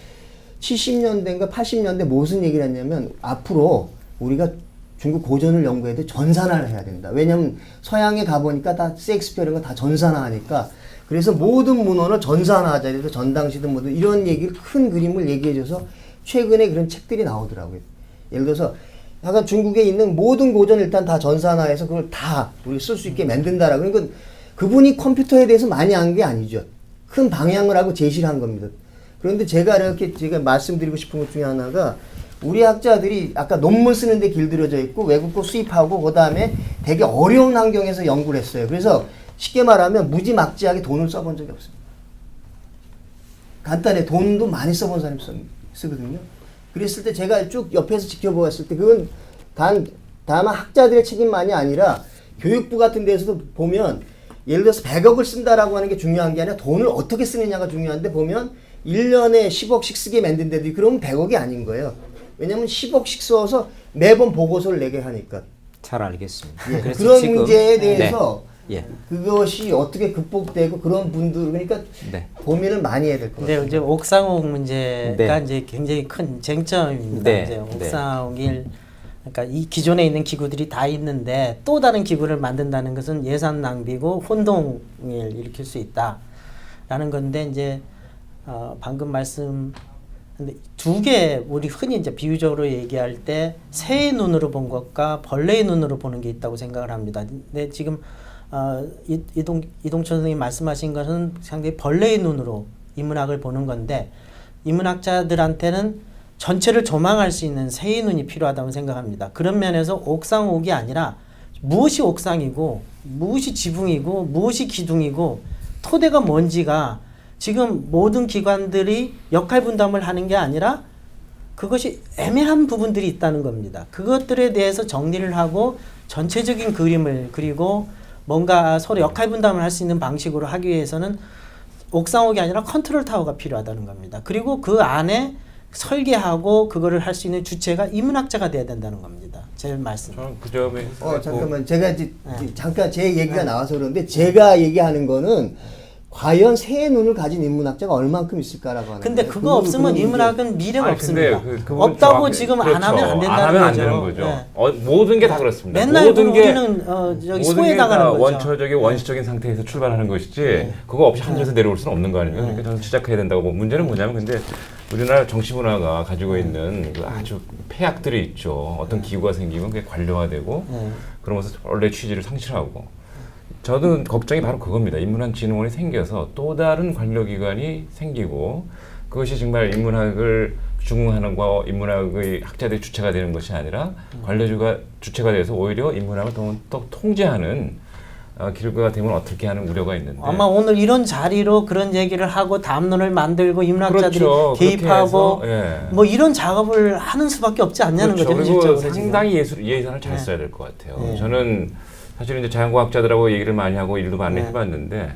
70년대인가 80년대 무슨 얘기를 했냐면 앞으로 우리가 중국 고전을 연구해야 돼 전산화를 해야 된다. 왜냐면 서양에 가보니까 다 셰익스피어 이런 거 다 전산화하니까 그래서 모든 문헌을 전산화하자. 그래서 전당시든 뭐든 이런 얘기를 큰 그림을 얘기해줘서 최근에 그런 책들이 나오더라고요. 예를 들어서 약간 중국에 있는 모든 고전을 일단 다 전산화해서 그걸 다 우리 쓸 수 있게 만든다라고. 그러니까 그분이 컴퓨터에 대해서 많이 한 게 아니죠. 큰 방향을 하고 제시를 한 겁니다. 그런데 제가 이렇게 제가 말씀드리고 싶은 것 중에 하나가 우리 학자들이 아까 논문 쓰는데 길들여져 있고 외국 거 수입하고 그 다음에 되게 어려운 환경에서 연구를 했어요. 그래서 쉽게 말하면 무지막지하게 돈을 써본 적이 없습니다. 간단해. 돈도 많이 써본 사람이 쓰거든요. 그랬을 때 제가 쭉 옆에서 지켜보았을 때 그건 다만 학자들의 책임만이 아니라 교육부 같은 데서도 보면 예를 들어서 100억을 쓴다라고 하는 게 중요한 게 아니라 돈을 어떻게 쓰느냐가 중요한데 보면 1년에 10억씩 쓰게 만든데도 그러면 100억이 아닌 거예요. 왜냐면 10억씩 써서 매번 보고서를 내게 하니까. 잘 알겠습니다. 예, 그래서 그런 지금, 문제에 대해서 네. 예. 그것이 어떻게 극복되고 그런 분들 그러니까 네. 고민을 많이 해야 될 것 근데 같아요. 이제 옥상옥 문제가 네. 이제 굉장히 큰 쟁점입니다. 네. 이제 네. 옥상옥이 그러니까 이 기존에 있는 기구들이 다 있는데 또 다른 기구를 만든다는 것은 예산 낭비고 혼동을 일으킬 수 있다라는 건데 이제 방금 말씀 근데 두 개 우리 흔히 이제 비유적으로 얘기할 때 새의 눈으로 본 것과 벌레의 눈으로 보는 게 있다고 생각을 합니다. 근데 지금 이동철 선생님 말씀하신 것은 상당히 벌레의 눈으로 인문학을 보는 건데 인문학자들한테는 전체를 조망할 수 있는 새의 눈이 필요하다고 생각합니다. 그런 면에서 옥상옥이 아니라 무엇이 옥상이고 무엇이 지붕이고 무엇이 기둥이고 토대가 뭔지가 지금 모든 기관들이 역할 분담을 하는 게 아니라 그것이 애매한 부분들이 있다는 겁니다. 그것들에 대해서 정리를 하고 전체적인 그림을 그리고 뭔가 서로 역할 분담을 할 수 있는 방식으로 하기 위해서는 옥상옥이 아니라 컨트롤 타워가 필요하다는 겁니다. 그리고 그 안에 설계하고 그거를 할 수 있는 주체가 인문학자가 돼야 된다는 겁니다. 제 말씀. 저는 그 점에 잠깐만 제가 이제 잠깐 제 얘기가 나와서 그런데 제가 얘기하는 거는 과연 새의 눈을 가진 인문학자가 얼만큼 있을까라고 하는 근데 거예요. 그거 없으면 인문학은 미래가 아니, 없습니다. 근데 그 부분 없다고 정확히- 지금 그렇죠. 안 하면 안 된다는 안 하면 안 거죠. 되는 거죠. 네. 모든 게 다 그렇습니다. 맨날 모든 게 우리는 저기 모든 게 소외당하는 다 거죠. 원초적인 원시적인 상태에서 출발하는 것이지 그거 없이 하늘에서 내려올 수는 없는 거 아닙니까? 그러니까 저는 시작해야 된다고 보고 문제는 뭐냐면 근데 우리나라 정치 문화가 가지고 있는 그 아주 폐악들이 있죠. 어떤 기구가 생기면 그게 관료화되고 그러면서 원래 취지를 상실하고 저는 걱정이 바로 그겁니다. 인문학진흥원이 생겨서 또 다른 관료기관이 생기고 그것이 정말 인문학을 중흥하는 거 인문학의 학자들이 주체가 되는 것이 아니라 관료주가 주체가 돼서 오히려 인문학을 더 통제하는 길가 되면 어떻게 하는 우려가 있는데 아마 오늘 이런 자리로 그런 얘기를 하고 담론을 만들고 인문학자들이 그렇죠. 개입하고 그렇게 해서, 예. 뭐 이런 작업을 하는 수밖에 없지 않냐는 그렇죠. 거죠. 그리고 현실적으로 상당히 예산을 잘 써야 될 것 같아요. 네. 저는 사실 이제 자연과학자들하고 얘기를 많이 하고 일도 많이 네. 해봤는데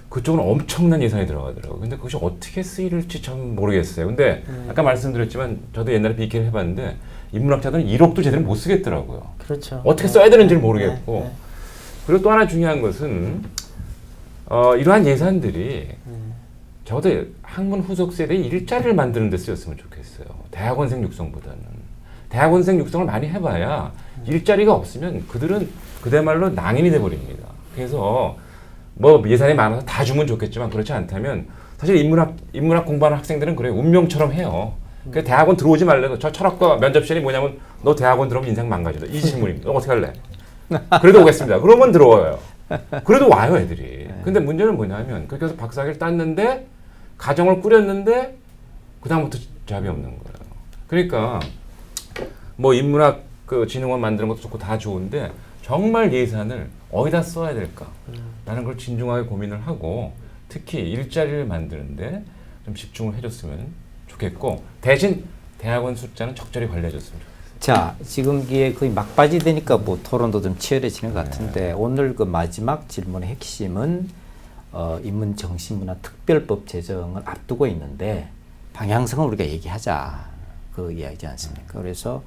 그쪽은 엄청난 예산이 들어가더라고요. 근데 그것이 어떻게 쓰일지 참 모르겠어요. 근데 아까 말씀드렸지만 저도 옛날에 BK를 해봤는데 인문학자들은 1억도 제대로 못 쓰겠더라고요. 그렇죠. 어떻게 써야 되는지를 네. 모르겠고 네. 그리고 또 하나 중요한 것은 이러한 예산들이 적어도 학문 후속 세대의 일자리를 만드는 데 쓰였으면 좋겠어요. 대학원생 육성보다는. 대학원생 육성을 많이 해봐야 일자리가 없으면 그들은 그야말로 낭인이 돼버립니다. 그래서 뭐 예산이 많아서 다 주면 좋겠지만 그렇지 않다면 사실 인문학 공부하는 학생들은 그래요. 운명처럼 해요. 그 대학원 들어오지 말래도 저 철학과 면접 시간이 뭐냐면 너 대학원 들어오면 인생 망가진다. 이 질문입니다. 너 어떻게 할래? 그래도 오겠습니다. 그러면 들어와요. 그래도 와요 애들이. 근데 문제는 뭐냐면 그렇게 해서 박사학위를 땄는데 가정을 꾸렸는데 그 다음부터 잡이 없는 거예요. 그러니까 뭐 인문학 그 진흥원 만드는 것도 좋고 다 좋은데 정말 예산을 어디다 써야 될까라는 걸 진중하게 고민을 하고 특히 일자리를 만드는데 좀 집중을 해줬으면 좋겠고 대신 대학원 숫자는 적절히 관리해줬으면 좋겠어요. 자, 지금 이게 거의 막바지 되니까 뭐 토론도 좀 치열해지는 것 같은데 오늘 그 마지막 질문의 핵심은 인문정신문화 특별법 제정을 앞두고 있는데 방향성을 우리가 얘기하자 그 이야기지 않습니까? 그래서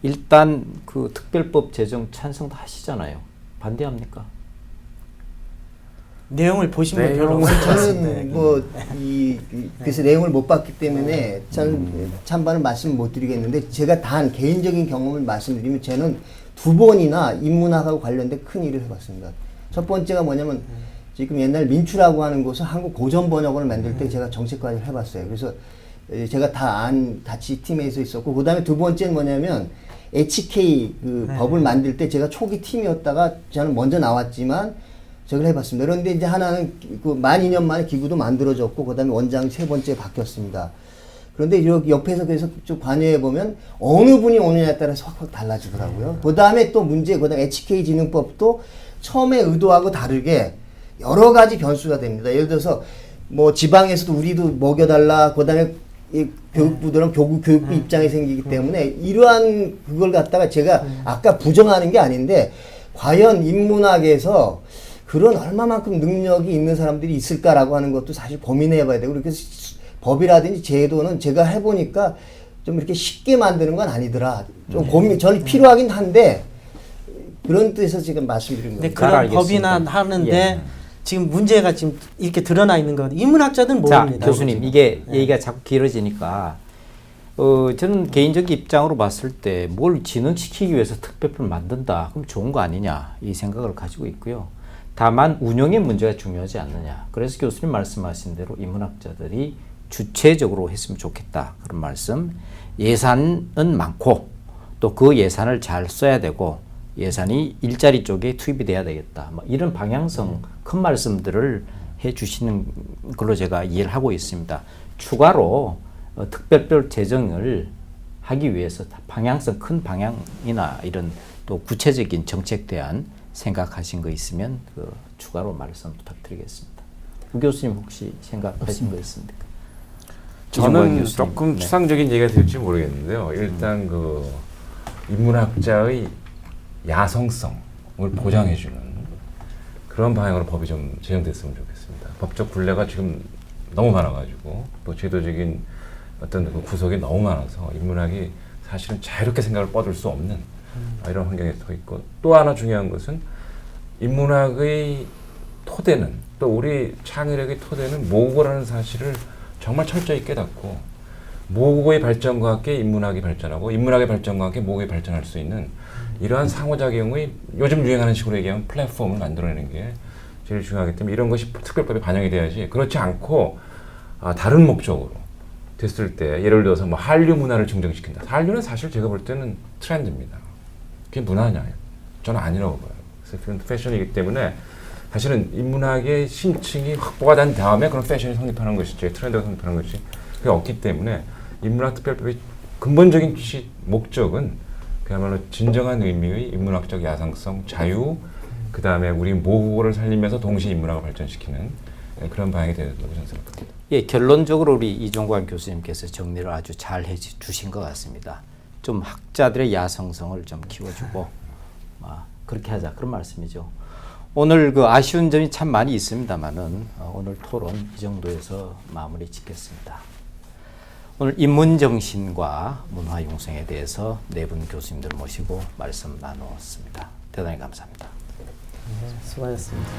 일단 그 특별법 제정 찬성도 하시잖아요. 반대합니까? 내용을 보시면 별로 없을 것 같습니다. 저는 그래서 내용을 못 봤기 때문에 찬반은 말씀 못 드리겠는데 제가 단 개인적인 경험을 말씀드리면 저는 2번이나 인문학하고 관련된 큰 일을 해봤습니다. 첫 번째가 뭐냐면 지금 옛날 민추라고 하는 곳은 한국 고전 번역원을 만들 때 제가 정책과를 해봤어요. 그래서 제가 같이 팀에서 있었고 그 다음에 두 번째는 뭐냐면 HK 법을 만들 때 제가 초기 팀이었다가 저는 먼저 나왔지만 저걸 해봤습니다. 그런데 이제 하나는 만 2년 만에 기구도 만들어졌고 그다음에 원장이 세 번째 바뀌었습니다. 그런데 옆에서 계속 좀 관여해보면 어느 분이 오느냐에 따라서 확 달라지더라고요. 그다음에 또 그다음에 HK 진흥법도 처음에 의도하고 다르게 여러 가지 변수가 됩니다. 예를 들어서 뭐 지방에서도 우리도 먹여달라 그다음에 교육부들은 교육부 입장이 생기기 때문에 이러한 그걸 갖다가 제가 아까 부정하는 게 아닌데 과연 인문학에서 그런 얼마만큼 능력이 있는 사람들이 있을까라고 하는 것도 사실 고민해 봐야 되고 그렇게 법이라든지 제도는 제가 해보니까 좀 이렇게 쉽게 만드는 건 아니더라. 좀 저는 필요하긴 한데 그런 뜻에서 지금 말씀드린 근데 겁니다. 그런 법이나 하는데 지금 문제가 지금 이렇게 드러나 있는 건 인문학자들은 모릅니다. 자, 교수님 이게 얘기가 자꾸 길어지니까 저는 개인적 입장으로 봤을 때 뭘 진흥시키기 위해서 특별법을 만든다. 그럼 좋은 거 아니냐 이 생각을 가지고 있고요. 다만 운영의 문제가 중요하지 않느냐. 그래서 교수님 말씀하신 대로 인문학자들이 주체적으로 했으면 좋겠다. 그런 말씀. 예산은 많고 또 그 예산을 잘 써야 되고 예산이 일자리 쪽에 투입이 돼야 되겠다. 뭐 이런 방향성 큰 말씀들을 해 주시는 걸로 제가 이해를 하고 있습니다. 추가로 특별별 재정을 하기 위해서 방향성 큰 방향이나 이런 또 구체적인 정책 대안 생각하신 거 있으면 그 추가로 말씀 부탁드리겠습니다. 우 교수님 혹시 생각하신 거 있습니까? 저는 교수님. 조금 네. 추상적인 얘기가 될지 모르겠는데요. 일단 그 인문학자의 야성성을 보장해주는 그런 방향으로 법이 좀 제정됐으면 좋겠습니다. 법적 굴레가 지금 너무 많아가지고 또 제도적인 어떤 그 구석이 너무 많아서 인문학이 사실은 자유롭게 생각을 뻗을 수 없는 이런 환경에 서 있고, 또 하나 중요한 것은 인문학의 토대는, 또 우리 창의력의 토대는 모국어라는 사실을 정말 철저히 깨닫고 모국어의 발전과 함께 인문학이 발전하고 인문학의 발전과 함께 모국이 발전할 수 있는 이러한 상호작용의 요즘 유행하는 식으로 얘기하면 플랫폼을 만들어내는 게 제일 중요하기 때문에 이런 것이 특별법에 반영이 돼야지, 그렇지 않고 다른 목적으로 됐을 때 예를 들어서 뭐 한류 문화를 증정시킨다. 한류는 사실 제가 볼 때는 트렌드입니다. 그게 문화냐? 저는 아니라고 봐요. 그래서 패션이기 때문에 사실은 인문학의 심층이 확보가 된 다음에 그런 패션이 성립하는 것이지 트렌드가 성립하는 것이 그게 없기 때문에 인문학 특별법의 근본적인 목적은 그야말로 진정한 의미의 인문학적 야성성, 자유, 그 다음에 우리 모국어를 살리면서 동시에 인문학을 발전시키는 그런 방향이 되는 거라고 저는 생각합니다. 예, 결론적으로 우리 이종관 교수님께서 정리를 아주 잘 해주신 것 같습니다. 좀 학자들의 야성성을 좀 키워주고 그렇게 하자 그런 말씀이죠. 오늘 그 아쉬운 점이 참 많이 있습니다만은 오늘 토론 이 정도에서 마무리 짓겠습니다. 오늘 인문정신과 문화융성에 대해서 네 분 교수님들 모시고 말씀 나누었습니다. 대단히 감사합니다. 수고하셨습니다.